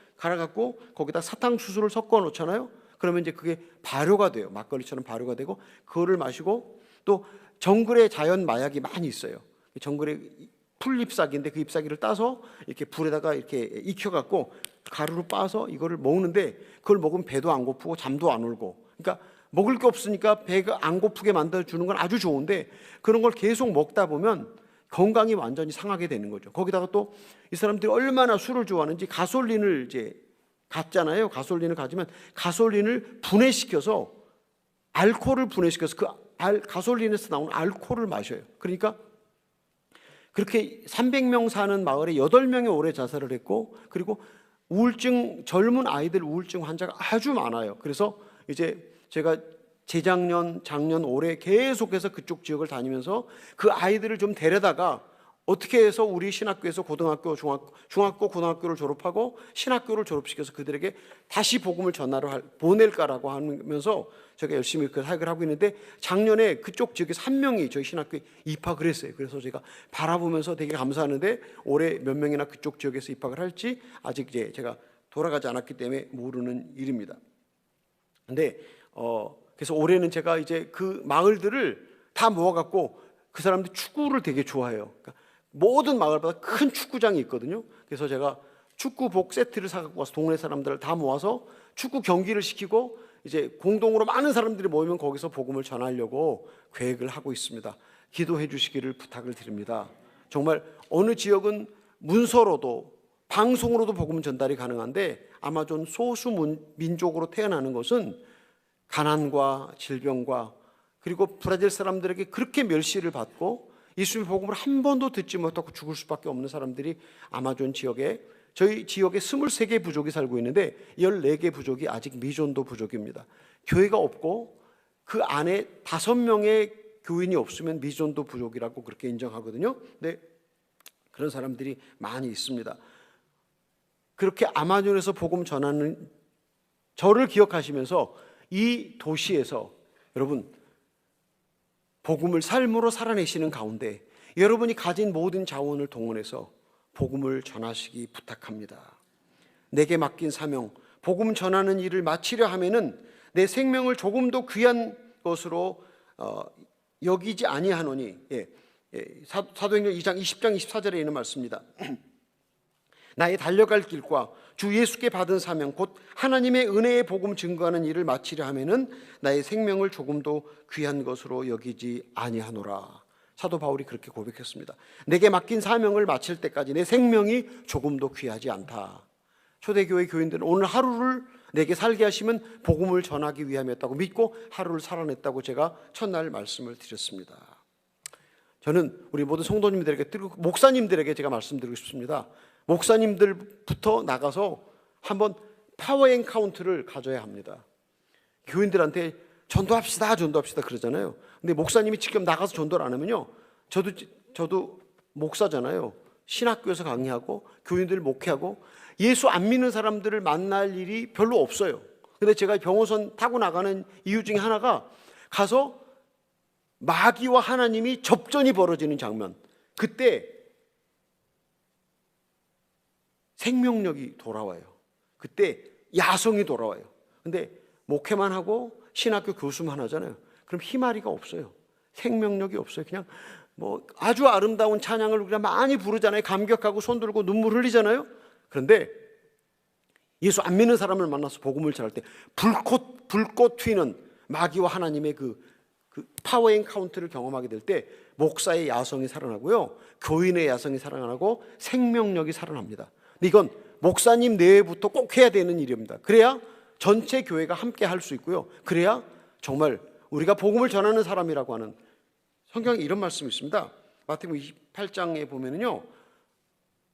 거기다 사탕수수를 섞어 놓잖아요. 그러면 이제 그게 발효가 돼요. 막걸리처럼 발효가 되고 그거를 마시고 또 정글에 자연 마약이 많이 있어요. 정글에 풀잎사귀인데 그 잎사귀를 따서 이렇게 불에다가 이렇게 익혀갖고 가루로 빻아서 이거를 먹는데 그걸 먹으면 배도 안 고프고 잠도 안 오고. 그러니까 먹을 게 없으니까 배가 안 고프게 만들어주는 건 아주 좋은데 그런 걸 계속 먹다 보면 건강이 완전히 상하게 되는 거죠. 거기다가 또 이 사람들이 얼마나 술을 좋아하는지 가솔린을 이제 갖잖아요. 가솔린을 가지면 가솔린을 분해시켜서 알코올을 분해시켜서 가솔린에서 나오는 알코올을 마셔요. 그러니까 그렇게 300명 사는 마을에 8명이 올해 자살을 했고 그리고 젊은 아이들 우울증 환자가 아주 많아요. 그래서 이제 제가 재작년, 작년, 올해 계속해서 그쪽 지역을 다니면서 그 아이들을 좀 데려다가 어떻게 해서 우리 신학교에서 고등학교, 중학교, 고등학교를 졸업하고 신학교를 졸업시켜서 그들에게 다시 복음을 보낼까라고 하면서 제가 열심히 그 사역을 하고 있는데 작년에 그쪽 지역에서 1명이 저희 신학교에 입학을 했어요. 그래서 제가 바라보면서 되게 감사하는데 올해 몇 명이나 그쪽 지역에서 입학을 할지 아직 이제 제가 돌아가지 않았기 때문에 모르는 일입니다. 근데 그래서 올해는 제가 이제 그 마을들을 다 모아갖고 그 사람들 축구를 되게 좋아해요. 그러니까 모든 마을마다 큰 축구장이 있거든요. 그래서 제가 축구복 세트를 사갖고 와서 동네 사람들을 다 모아서 축구 경기를 시키고 이제 공동으로 많은 사람들이 모이면 거기서 복음을 전하려고 계획을 하고 있습니다. 기도해 주시기를 부탁을 드립니다. 정말 어느 지역은 문서로도 방송으로도 복음 전달이 가능한데 아마존 소수 민족으로 태어나는 것은 가난과 질병과 그리고 브라질 사람들에게 그렇게 멸시를 받고 예수님의 복음을 한 번도 듣지 못하고 죽을 수밖에 없는 사람들이 아마존 지역에 저희 지역에 23개 부족이 살고 있는데 14개 부족이 아직 미존도 부족입니다. 교회가 없고 그 안에 5명의 교인이 없으면 미존도 부족이라고 그렇게 인정하거든요. 근데 그런 사람들이 많이 있습니다. 그렇게 아마존에서 복음 전하는 저를 기억하시면서 이 도시에서 여러분 복음을 삶으로 살아내시는 가운데 여러분이 가진 모든 자원을 동원해서 복음을 전하시기 부탁합니다. 내게 맡긴 사명, 복음 전하는 일을 마치려 하면은 내 생명을 조금 더 귀한 것으로 여기지 아니하노니. 사도행전 2장 20장 24절에 있는 말씀입니다. 나의 달려갈 길과 주 예수께 받은 사명 곧 하나님의 은혜의 복음 증거하는 일을 마치려 하면은 나의 생명을 조금도 귀한 것으로 여기지 아니하노라. 사도 바울이 그렇게 고백했습니다. 내게 맡긴 사명을 마칠 때까지 내 생명이 조금도 귀하지 않다. 초대교회 교인들은 오늘 하루를 내게 살게 하시면 복음을 전하기 위함이었다고 믿고 하루를 살아냈다고 제가 첫날 말씀을 드렸습니다. 저는 우리 모든 성도님들에게, 목사님들에게 제가 말씀드리고 싶습니다. 목사님들부터 나가서 한번 파워 엔카운트를 가져야 합니다. 교인들한테 전도합시다 그러잖아요. 근데 목사님이 직접 나가서 전도를 안 하면요, 저도 목사잖아요. 신학교에서 강의하고 교인들 목회하고 예수 안 믿는 사람들을 만날 일이 별로 없어요. 근데 제가 병호선 타고 나가는 이유 중에 하나가 가서 마귀와 하나님이 접전이 벌어지는 장면, 그때 생명력이 돌아와요. 그때 야성이 돌아와요. 근데 목회만 하고 신학교 교수만 하잖아요. 그럼 희마리가 없어요. 생명력이 없어요. 그냥 뭐 아주 아름다운 찬양을 그냥 많이 부르잖아요. 감격하고 손 들고 눈물 흘리잖아요. 그런데 예수 안 믿는 사람을 만나서 복음을 전할 때 불꽃 튀는 마귀와 하나님의 그 파워 엔카운트를 경험하게 될 때 목사의 야성이 살아나고요, 교인의 야성이 살아나고 생명력이 살아납니다. 근데 이건 목사님 내외부터 꼭 해야 되는 일입니다. 그래야 전체 교회가 함께 할 수 있고요, 그래야 정말 우리가 복음을 전하는 사람이라고 하는, 성경에 이런 말씀이 있습니다. 마태복음 28장에 보면은요,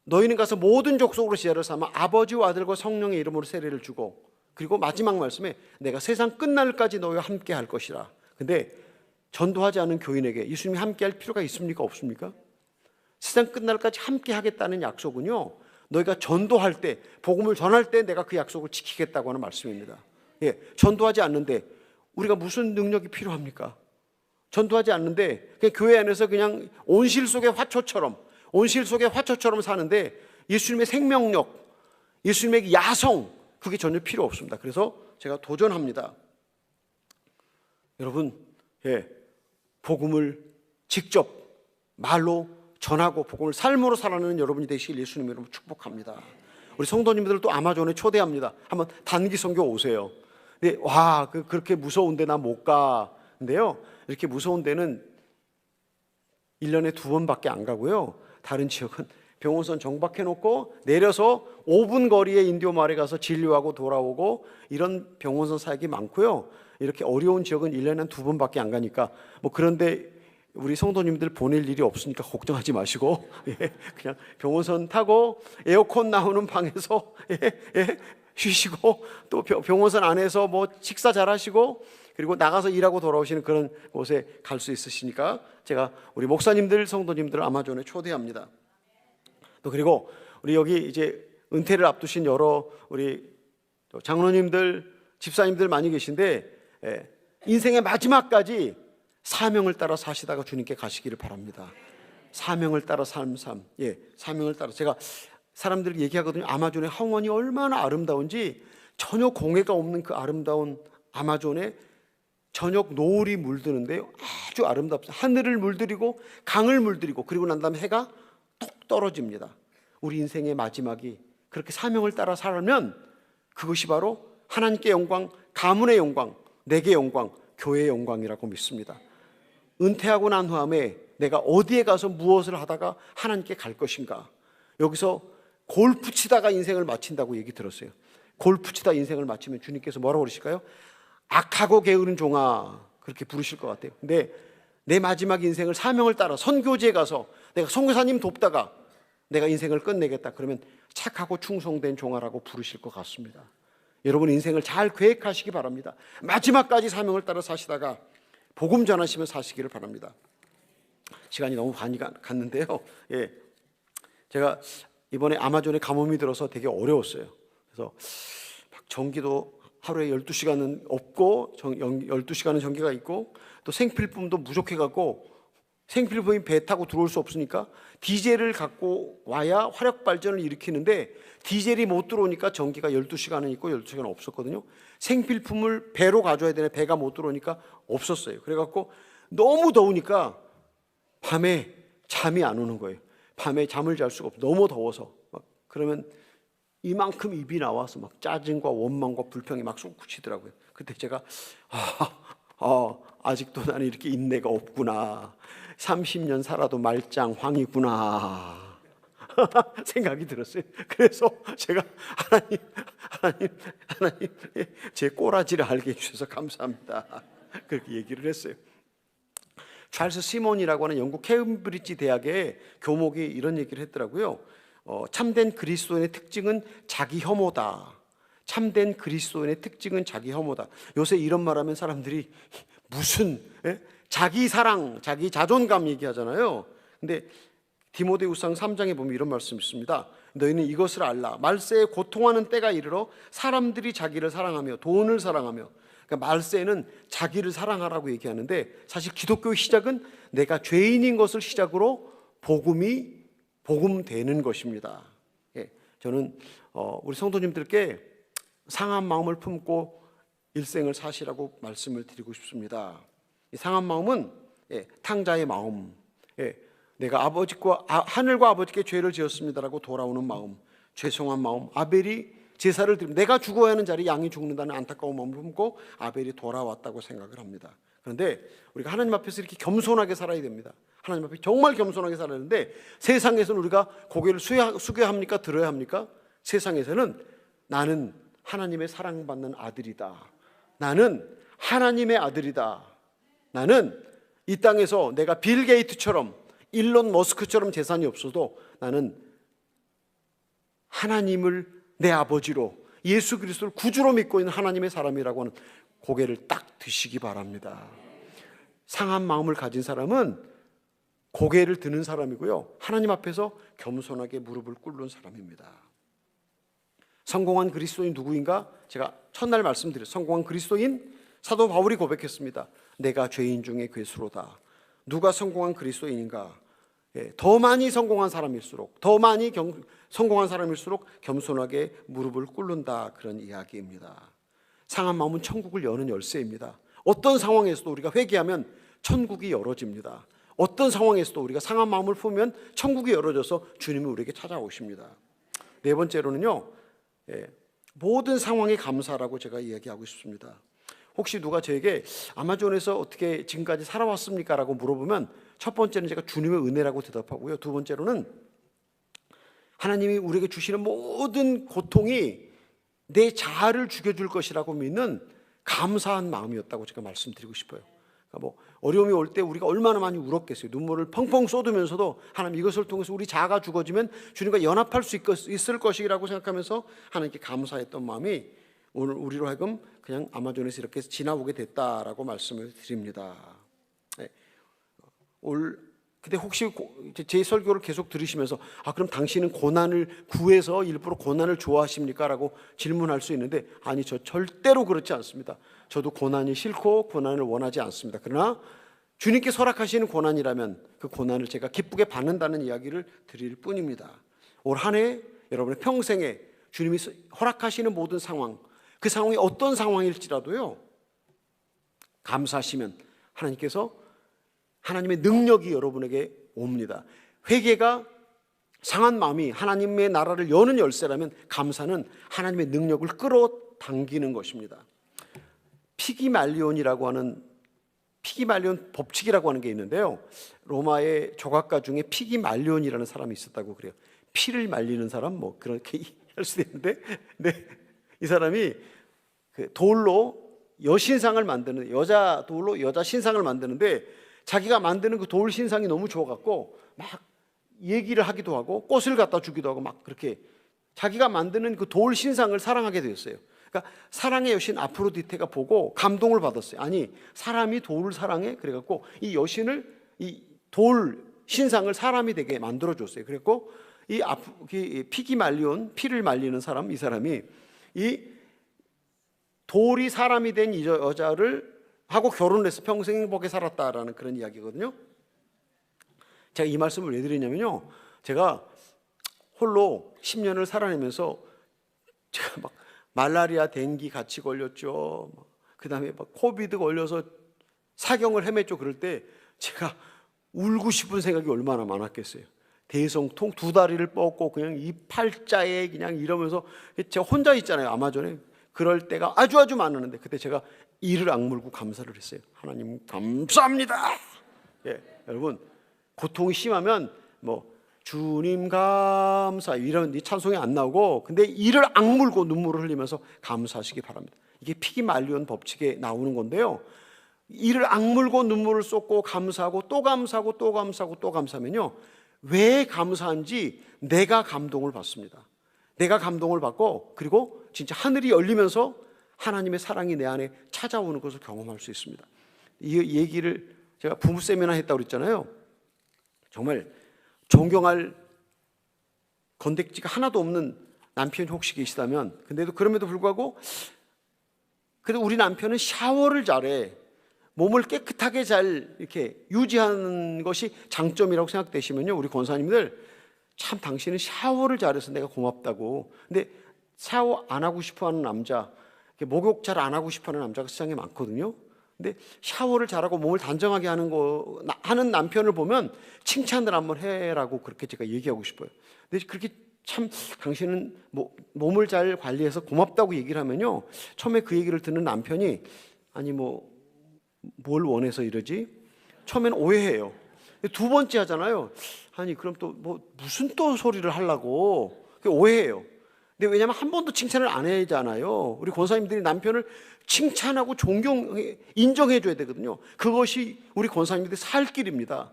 너희는 가서 모든 족속으로 제자를 삼아 아버지와 아들과 성령의 이름으로 세례를 주고, 그리고 마지막 말씀에 내가 세상 끝날까지 너희와 함께 할 것이라. 근데 전도하지 않은 교인에게 예수님이 함께 할 필요가 있습니까? 없습니까? 세상 끝날까지 함께 하겠다는 약속은요, 너희가 전도할 때, 복음을 전할 때 내가 그 약속을 지키겠다고 하는 말씀입니다. 예, 전도하지 않는데 우리가 무슨 능력이 필요합니까? 전도하지 않는데 그냥 교회 안에서 그냥 온실 속의 화초처럼 사는데 예수님의 생명력, 예수님의 야성, 그게 전혀 필요 없습니다. 그래서 제가 도전합니다. 여러분, 복음을 직접 말로 전하고 복음을 삶으로 살아내는 여러분이 되시길 예수님 이름으로 축복합니다. 우리 성도님들도 아마존에 초대합니다. 한번 단기 선교 오세요. 근데 그렇게 무서운데 나 못 가. 근데요, 이렇게 무서운 데는 1년에 2번밖에 안 가고요, 다른 지역은 병원선 정박해 놓고 내려서 5분 거리에 인디오 마을에 가서 진료하고 돌아오고, 이런 병원선 사역이 많고요, 이렇게 어려운 지역은 1년에 2번밖에 안 가니까 그런데 우리 성도님들 보낼 일이 없으니까 걱정하지 마시고 그냥 병원선 타고 에어컨 나오는 방에서 쉬시고, 또 병원선 안에서 식사 잘 하시고, 그리고 나가서 일하고 돌아오시는 그런 곳에 갈 수 있으시니까 제가 우리 목사님들, 성도님들을 아마존에 초대합니다. 또 그리고 우리 여기 이제 은퇴를 앞두신 여러 우리 장로님들, 집사님들 많이 계신데, 인생의 마지막까지 사명을 따라 사시다가 주님께 가시기를 바랍니다. 사명을 따라 사명을 따라. 제가 사람들이 얘기하거든요. 아마존의 황원이 얼마나 아름다운지, 전혀 공해가 없는 그 아름다운 아마존에 저녁 노을이 물드는데요, 아주 아름답습니다. 하늘을 물들이고 강을 물들이고, 그리고 난 다음에 해가 뚝 떨어집니다. 우리 인생의 마지막이 그렇게 사명을 따라 살면 그것이 바로 하나님께 영광, 가문의 영광, 내게 영광, 교회의 영광이라고 믿습니다. 은퇴하고 난 후에 내가 어디에 가서 무엇을 하다가 하나님께 갈 것인가. 여기서 골프 치다가 인생을 마친다고 얘기 들었어요. 골프 치다 인생을 마치면 주님께서 뭐라고 그러실까요? 악하고 게으른 종아, 그렇게 부르실 것 같아요. 근데 내 마지막 인생을 사명을 따라 선교지에 가서 내가 선교사님 돕다가 내가 인생을 끝내겠다, 그러면 착하고 충성된 종아라고 부르실 것 같습니다. 여러분 인생을 잘 계획하시기 바랍니다. 마지막까지 사명을 따라 사시다가 복음 전하시며 사시기를 바랍니다. 시간이 너무 많이 갔는데요, 제가 이번에 아마존에 가뭄이 들어서 되게 어려웠어요. 그래서 전기도 하루에 12시간은 없고 12시간은 전기가 있고, 또 생필품도 부족해갖고 생필품이 배 타고 들어올 수 없으니까 디젤을 갖고 와야 화력 발전을 일으키는데, 디젤이 못 들어오니까 전기가 12시간은 있고 12시간은 없었거든요. 생필품을 배로 가져야 되는데 배가 못 들어오니까 없었어요. 그래갖고 너무 더우니까 밤에 잠이 안 오는 거예요. 밤에 잠을 잘 수가 없어요. 너무 더워서. 그러면 이만큼 입이 나와서 막 짜증과 원망과 불평이 막 솟구치더라고요. 그때 제가 아직도 나는 이렇게 인내가 없구나. 30년 살아도 말짱황이구나 생각이 들었어요. 그래서 제가 하나님 제 꼬라지를 알게 해주셔서 감사합니다. 그렇게 얘기를 했어요. 찰스 시몬이라고 하는 영국 케임브리지 대학의 교목이 이런 얘기를 했더라고요. 참된 그리스도인의 특징은 자기 혐오다. 참된 그리스도인의 특징은 자기 혐오다. 요새 이런 말하면 사람들이 무슨 자기 사랑, 자기 자존감 얘기하잖아요. 근데 디모데후서 3장에 보면 이런 말씀이 있습니다. 너희는 이것을 알라. 말세에 고통하는 때가 이르러 사람들이 자기를 사랑하며 돈을 사랑하며, 그러니까 말세에는 자기를 사랑하라고 얘기하는데, 사실 기독교의 시작은 내가 죄인인 것을 시작으로 복음 되는 것입니다. 저는 우리 성도님들께 상한 마음을 품고 일생을 사시라고 말씀을 드리고 싶습니다. 이 상한 마음은 탕자의 마음, 내가 하늘과 아버지께 죄를 지었습니다라고 돌아오는 마음, 죄송한 마음. 아벨이 제사를 드리면 내가 죽어야 하는 자리에 양이 죽는다는 안타까운 마음을 품고 아벨이 돌아왔다고 생각을 합니다. 그런데 우리가 하나님 앞에서 이렇게 겸손하게 살아야 됩니다. 하나님 앞에 정말 겸손하게 살아야 하는데, 세상에서는 우리가 고개를 숙여야 합니까? 들어야 합니까? 세상에서는 나는 하나님의 사랑받는 아들이다. 나는 하나님의 아들이다. 나는 이 땅에서 내가 빌 게이트처럼 일론 머스크처럼 재산이 없어도 나는 하나님을 내 아버지로, 예수 그리스도를 구주로 믿고 있는 하나님의 사람이라고 하는 고개를 딱 드시기 바랍니다. 상한 마음을 가진 사람은 고개를 드는 사람이고요, 하나님 앞에서 겸손하게 무릎을 꿇는 사람입니다. 성공한 그리스도인 누구인가? 제가 첫날 말씀드렸어요. 성공한 그리스도인 사도 바울이 고백했습니다. 내가 죄인 중에 괴수로다. 누가 성공한 그리스도인인가? 더 많이 성공한 사람일수록, 더 많이 성공한 사람일수록 겸손하게 무릎을 꿇는다, 그런 이야기입니다. 상한 마음은 천국을 여는 열쇠입니다. 어떤 상황에서도 우리가 회개하면 천국이 열어집니다. 어떤 상황에서도 우리가 상한 마음을 품으면 천국이 열어져서 주님이 우리에게 찾아오십니다. 네 번째로는요, 모든 상황에 감사라고 제가 이야기하고 싶습니다. 혹시 누가 저에게 아마존에서 어떻게 지금까지 살아왔습니까? 라고 물어보면, 첫 번째는 제가 주님의 은혜라고 대답하고요, 두 번째로는 하나님이 우리에게 주시는 모든 고통이 내 자아를 죽여줄 것이라고 믿는 감사한 마음이었다고 제가 말씀드리고 싶어요. 그러니까 어려움이 올 때 우리가 얼마나 많이 울었겠어요. 눈물을 펑펑 쏟으면서도 하나님, 이것을 통해서 우리 자아가 죽어지면 주님과 연합할 수 있을 것이라고 생각하면서 하나님께 감사했던 마음이 오늘 우리로 하여금 그냥 아마존에서 이렇게 지나오게 됐다라고 말씀을 드립니다. 근데 혹시 제 설교를 계속 들으시면서 그럼 당신은 고난을 구해서 일부러 고난을 좋아하십니까? 라고 질문할 수 있는데, 아니, 저 절대로 그렇지 않습니다. 저도 고난이 싫고 고난을 원하지 않습니다. 그러나 주님께 허락하시는 고난이라면 그 고난을 제가 기쁘게 받는다는 이야기를 드릴 뿐입니다. 올 한 해 여러분의 평생에 주님이 허락하시는 모든 상황, 그 상황이 어떤 상황일지라도요, 감사하시면 하나님께서 하나님의 능력이 여러분에게 옵니다. 회개가, 상한 마음이 하나님의 나라를 여는 열쇠라면 감사는 하나님의 능력을 끌어당기는 것입니다. 피기말리온 법칙이라고 하는 게 있는데요, 로마의 조각가 중에 피기말리온이라는 사람이 있었다고 그래요. 피를 말리는 사람, 그렇게 할 수도 있는데, 이 사람이 그 돌로 여신상을 만드는, 여자 돌로 여자 신상을 만드는데, 자기가 만드는 그 돌 신상이 너무 좋아갖고 막 얘기를 하기도 하고 꽃을 갖다 주기도 하고 막 그렇게 자기가 만드는 그 돌 신상을 사랑하게 되었어요. 그러니까 사랑의 여신 아프로디테가 보고 감동을 받았어요. 아니, 사람이 돌을 사랑해? 그래갖고 이 여신을, 이 돌 신상을 사람이 되게 만들어줬어요. 그랬고 이 피기말리온, 피를 말리는 사람, 이 사람이 이 돌이 사람이 된 이 여자를 하고 결혼을 해서 평생 행복하게 살았다라는 그런 이야기거든요. 제가 이 말씀을 왜 드리냐면요, 제가 홀로 10년을 살아내면서 제가 막 말라리아, 댕기 같이 걸렸죠. 그 다음에 막 코비드 걸려서 사경을 헤맸죠. 그럴 때 제가 울고 싶은 생각이 얼마나 많았겠어요. 대성통 두 다리를 뻗고 그냥 이 팔자에 그냥 이러면서 제가 혼자 있잖아요, 아마존에. 그럴 때가 아주 많았는데 그때 제가 이를 악물고 감사를 했어요. 하나님 감사합니다. 예, 여러분 고통이 심하면 뭐 주님 감사 이런 이 찬송이 안 나오고, 근데 이를 악물고 눈물을 흘리면서 감사하시기 바랍니다. 이게 피기말리온 법칙에 나오는 건데요. 이를 악물고 눈물을 쏟고 감사하고 또 감사하고 또 감사하고 또 감사하면요, 왜 감사한지 내가 감동을 받습니다. 내가 감동을 받고, 그리고 진짜 하늘이 열리면서 하나님의 사랑이 내 안에 찾아오는 것을 경험할 수 있습니다. 이 얘기를 제가 부부 세미나 했다고 그랬잖아요. 정말 존경할 건덕지가 하나도 없는 남편이 혹시 계시다면, 근데도 그럼에도 불구하고 그래도 우리 남편은 샤워를 잘해, 몸을 깨끗하게 잘 이렇게 유지하는 것이 장점이라고 생각되시면요, 우리 권사님들 참 당신은 샤워를 잘해서 내가 고맙다고. 근데 샤워 안 하고 싶어하는 남자, 목욕 잘 안 하고 싶어하는 남자가 세상에 많거든요. 근데 샤워를 잘하고 몸을 단정하게 하는 남편을 보면 칭찬을 한번 해라고 그렇게 제가 얘기하고 싶어요. 근데 그렇게 참 당신은 몸을 잘 관리해서 고맙다고 얘기를 하면요, 처음에 그 얘기를 듣는 남편이 아니 뭘 원해서 이러지? 처음에는 오해해요. 두 번째 하잖아요. 아니 그럼 또 무슨 또 소리를 하려고, 오해해요. 근데 왜냐하면 한 번도 칭찬을 안 하잖아요. 우리 권사님들이 남편을 칭찬하고 인정해 줘야 되거든요. 그것이 우리 권사님들의 살 길입니다.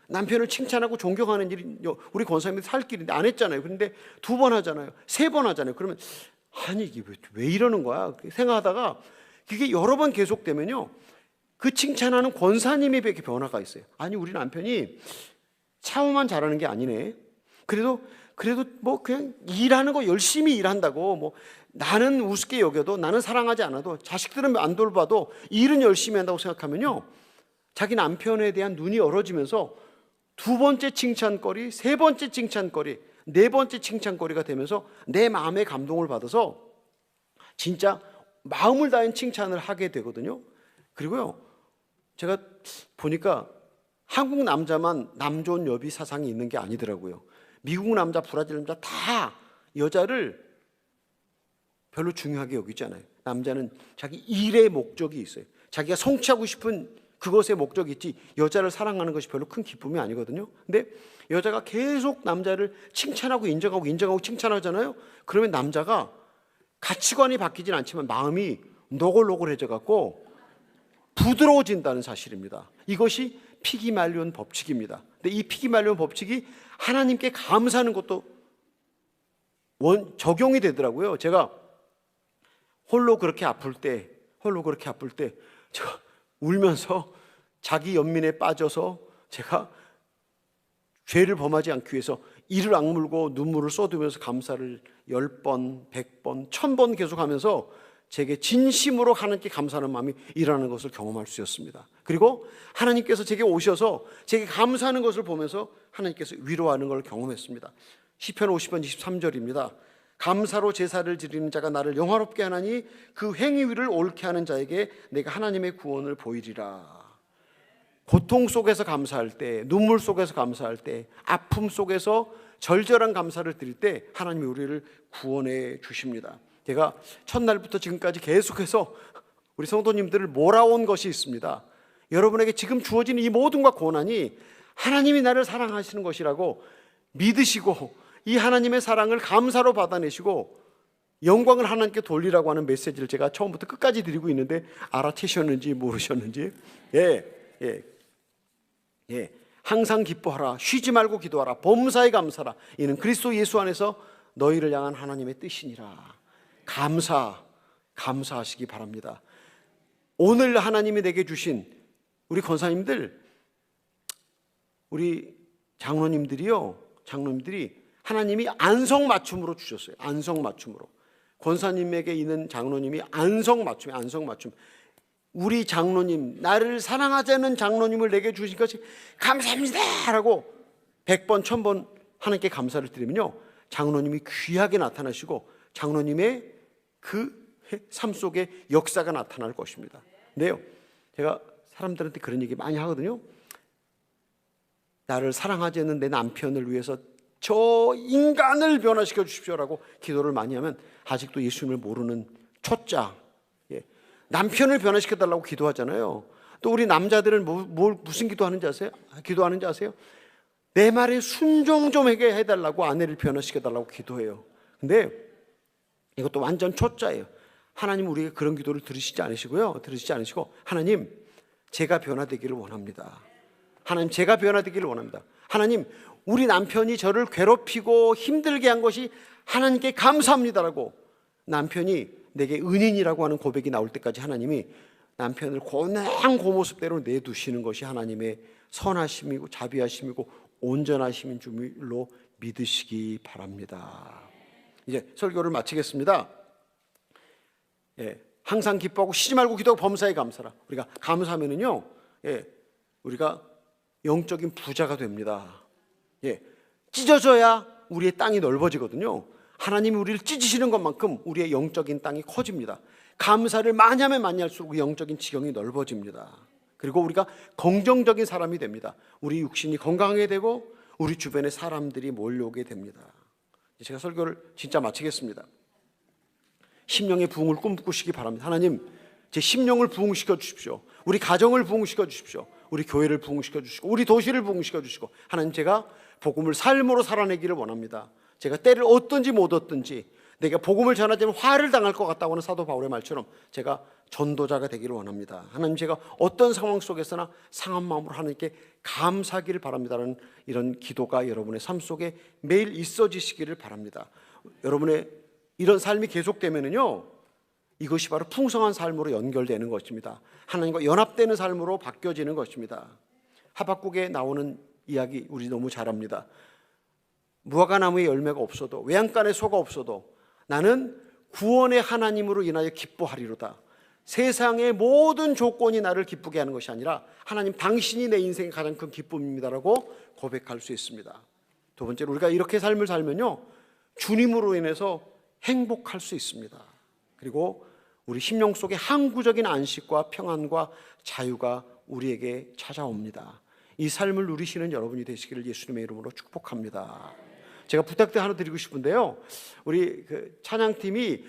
남편을 칭찬하고 존경하는 일이 우리 권사님들의 살 길인데 안 했잖아요. 그런데 두 번 하잖아요, 세 번 하잖아요. 그러면 아니 이게 왜 이러는 거야 생각하다가 그게 여러 번 계속되면요, 그 칭찬하는 권사님의 이렇게 변화가 있어요. 아니 우리 남편이 샤워만 잘하는 게 아니네. 그래도 그냥 일하는 거 열심히 일한다고, 나는 우습게 여겨도, 나는 사랑하지 않아도, 자식들은 안 돌봐도 일은 열심히 한다고 생각하면요, 자기 남편에 대한 눈이 열어지면서 두 번째 칭찬거리, 세 번째 칭찬거리, 네 번째 칭찬거리가 되면서 내 마음에 감동을 받아서 진짜 마음을 다한 칭찬을 하게 되거든요. 그리고요, 제가 보니까 한국 남자만 남존 여비 사상이 있는 게 아니더라고요. 미국 남자, 브라질 남자 다 여자를 별로 중요하게 여기지 않아요. 남자는 자기 일의 목적이 있어요. 자기가 성취하고 싶은 그것의 목적이 있지, 여자를 사랑하는 것이 별로 큰 기쁨이 아니거든요. 근데 여자가 계속 남자를 칭찬하고 인정하고 칭찬하잖아요. 그러면 남자가 가치관이 바뀌진 않지만 마음이 노골노골해져 갖고 부드러워진다는 사실입니다. 이것이 피기말리온 법칙입니다. 근데 이 피기말리온 법칙이 하나님께 감사하는 것도 적용이 되더라고요. 제가 홀로 그렇게 아플 때 제가 울면서 자기 연민에 빠져서 제가 죄를 범하지 않기 위해서 이를 악물고 눈물을 쏟으면서 감사를 10번, 100번, 1000번 계속하면서 제게 진심으로 하나님께 감사하는 마음이 일어나는 것을 경험할 수 있었습니다. 그리고 하나님께서 제게 오셔서 제게 감사하는 것을 보면서 하나님께서 위로하는 걸 경험했습니다. 시편 50편 23절입니다. 감사로 제사를 드리는 자가 나를 영화롭게 하나니 그 행위를 옳게 하는 자에게 내가 하나님의 구원을 보이리라. 고통 속에서 감사할 때, 눈물 속에서 감사할 때, 아픔 속에서 절절한 감사를 드릴 때 하나님이 우리를 구원해 주십니다. 제가 첫날부터 지금까지 계속해서 우리 성도님들을 몰아온 것이 있습니다. 여러분에게 지금 주어지는 이 모든과 고난이 하나님이 나를 사랑하시는 것이라고 믿으시고 이 하나님의 사랑을 감사로 받아내시고 영광을 하나님께 돌리라고 하는 메시지를 제가 처음부터 끝까지 드리고 있는데 알아채셨는지 모르셨는지, 항상 기뻐하라, 쉬지 말고 기도하라, 범사에 감사라, 이는 그리스도 예수 안에서 너희를 향한 하나님의 뜻이니라. 감사하시기 바랍니다. 오늘 하나님이 내게 주신 우리 권사님들, 우리 장로님들이 하나님이 안성맞춤으로 주셨어요. 안성맞춤으로. 권사님에게 있는 장로님이 안성맞춤. 우리 장로님, 나를 사랑하지 않는 장로님을 내게 주신 것이 감사합니다 라고 100번 1000번 하나님께 감사를 드리면요, 장로님이 귀하게 나타나시고 장로님의 그 삶 속에 역사가 나타날 것입니다. 근데요, 제가 사람들한테 그런 얘기 많이 하거든요. 나를 사랑하지 않는 내 남편을 위해서 저 인간을 변화시켜 주십시오라고 기도를 많이 하면 아직도 예수님을 모르는 초짜, 남편을 변화시켜 달라고 기도하잖아요. 또 우리 남자들은 무슨 기도하는지 아세요? 기도하는지 아세요? 내 말에 순종 좀 하게 해달라고 아내를 변화시켜 달라고 기도해요. 근데 이것도 완전 초짜예요. 하나님 우리가 그런 기도를 들으시지 않으시고 하나님 제가 변화되기를 원합니다. 하나님 제가 변화되기를 원합니다. 하나님 우리 남편이 저를 괴롭히고 힘들게 한 것이 하나님께 감사합니다라고 남편이 내게 은인이라고 하는 고백이 나올 때까지 하나님이 남편을 고난 고모습대로 내두시는 것이 하나님의 선하심이고 자비하심이고 온전하심인 줄로 믿으시기 바랍니다. 이제 설교를 마치겠습니다. 항상 기뻐하고 쉬지 말고 기도하고 범사에 감사라. 우리가 감사하면은요, 우리가 영적인 부자가 됩니다. 찢어져야 우리의 땅이 넓어지거든요. 하나님이 우리를 찢으시는 것만큼 우리의 영적인 땅이 커집니다. 감사를 많이 하면 많이 할수록 영적인 지경이 넓어집니다. 그리고 우리가 긍정적인 사람이 됩니다. 우리 육신이 건강하게 되고 우리 주변에 사람들이 몰려오게 됩니다. 제가 설교를 진짜 마치겠습니다. 심령의 부흥을 꿈꾸시기 바랍니다. 하나님 제 심령을 부흥시켜 주십시오. 우리 가정을 부흥시켜 주십시오. 우리 교회를 부흥시켜 주시고 우리 도시를 부흥시켜 주시고 하나님 제가 복음을 삶으로 살아내기를 원합니다. 제가 때를 얻든지 못 얻든지 내가 복음을 전하자면 화를 당할 것 같다고 하는 사도 바울의 말처럼 제가 전도자가 되기를 원합니다. 하나님 제가 어떤 상황 속에서나 상한 마음으로 하나님께 감사하기를 바랍니다라는 이런 기도가 여러분의 삶 속에 매일 있어지시기를 바랍니다. 여러분의 이런 삶이 계속되면은요 이것이 바로 풍성한 삶으로 연결되는 것입니다. 하나님과 연합되는 삶으로 바뀌어지는 것입니다. 하박국에 나오는 이야기 우리 너무 잘 압니다. 무화과나무에 열매가 없어도 외양간에 소가 없어도 나는 구원의 하나님으로 인하여 기뻐하리로다. 세상의 모든 조건이 나를 기쁘게 하는 것이 아니라 하나님 당신이 내 인생의 가장 큰 기쁨입니다라고 고백할 수 있습니다. 두 번째로 우리가 이렇게 삶을 살면요 주님으로 인해서 행복할 수 있습니다. 그리고 우리 심령 속에 항구적인 안식과 평안과 자유가 우리에게 찾아옵니다. 이 삶을 누리시는 여러분이 되시기를 예수님의 이름으로 축복합니다. 제가 부탁도 하나 드리고 싶은데요. 우리 찬양팀이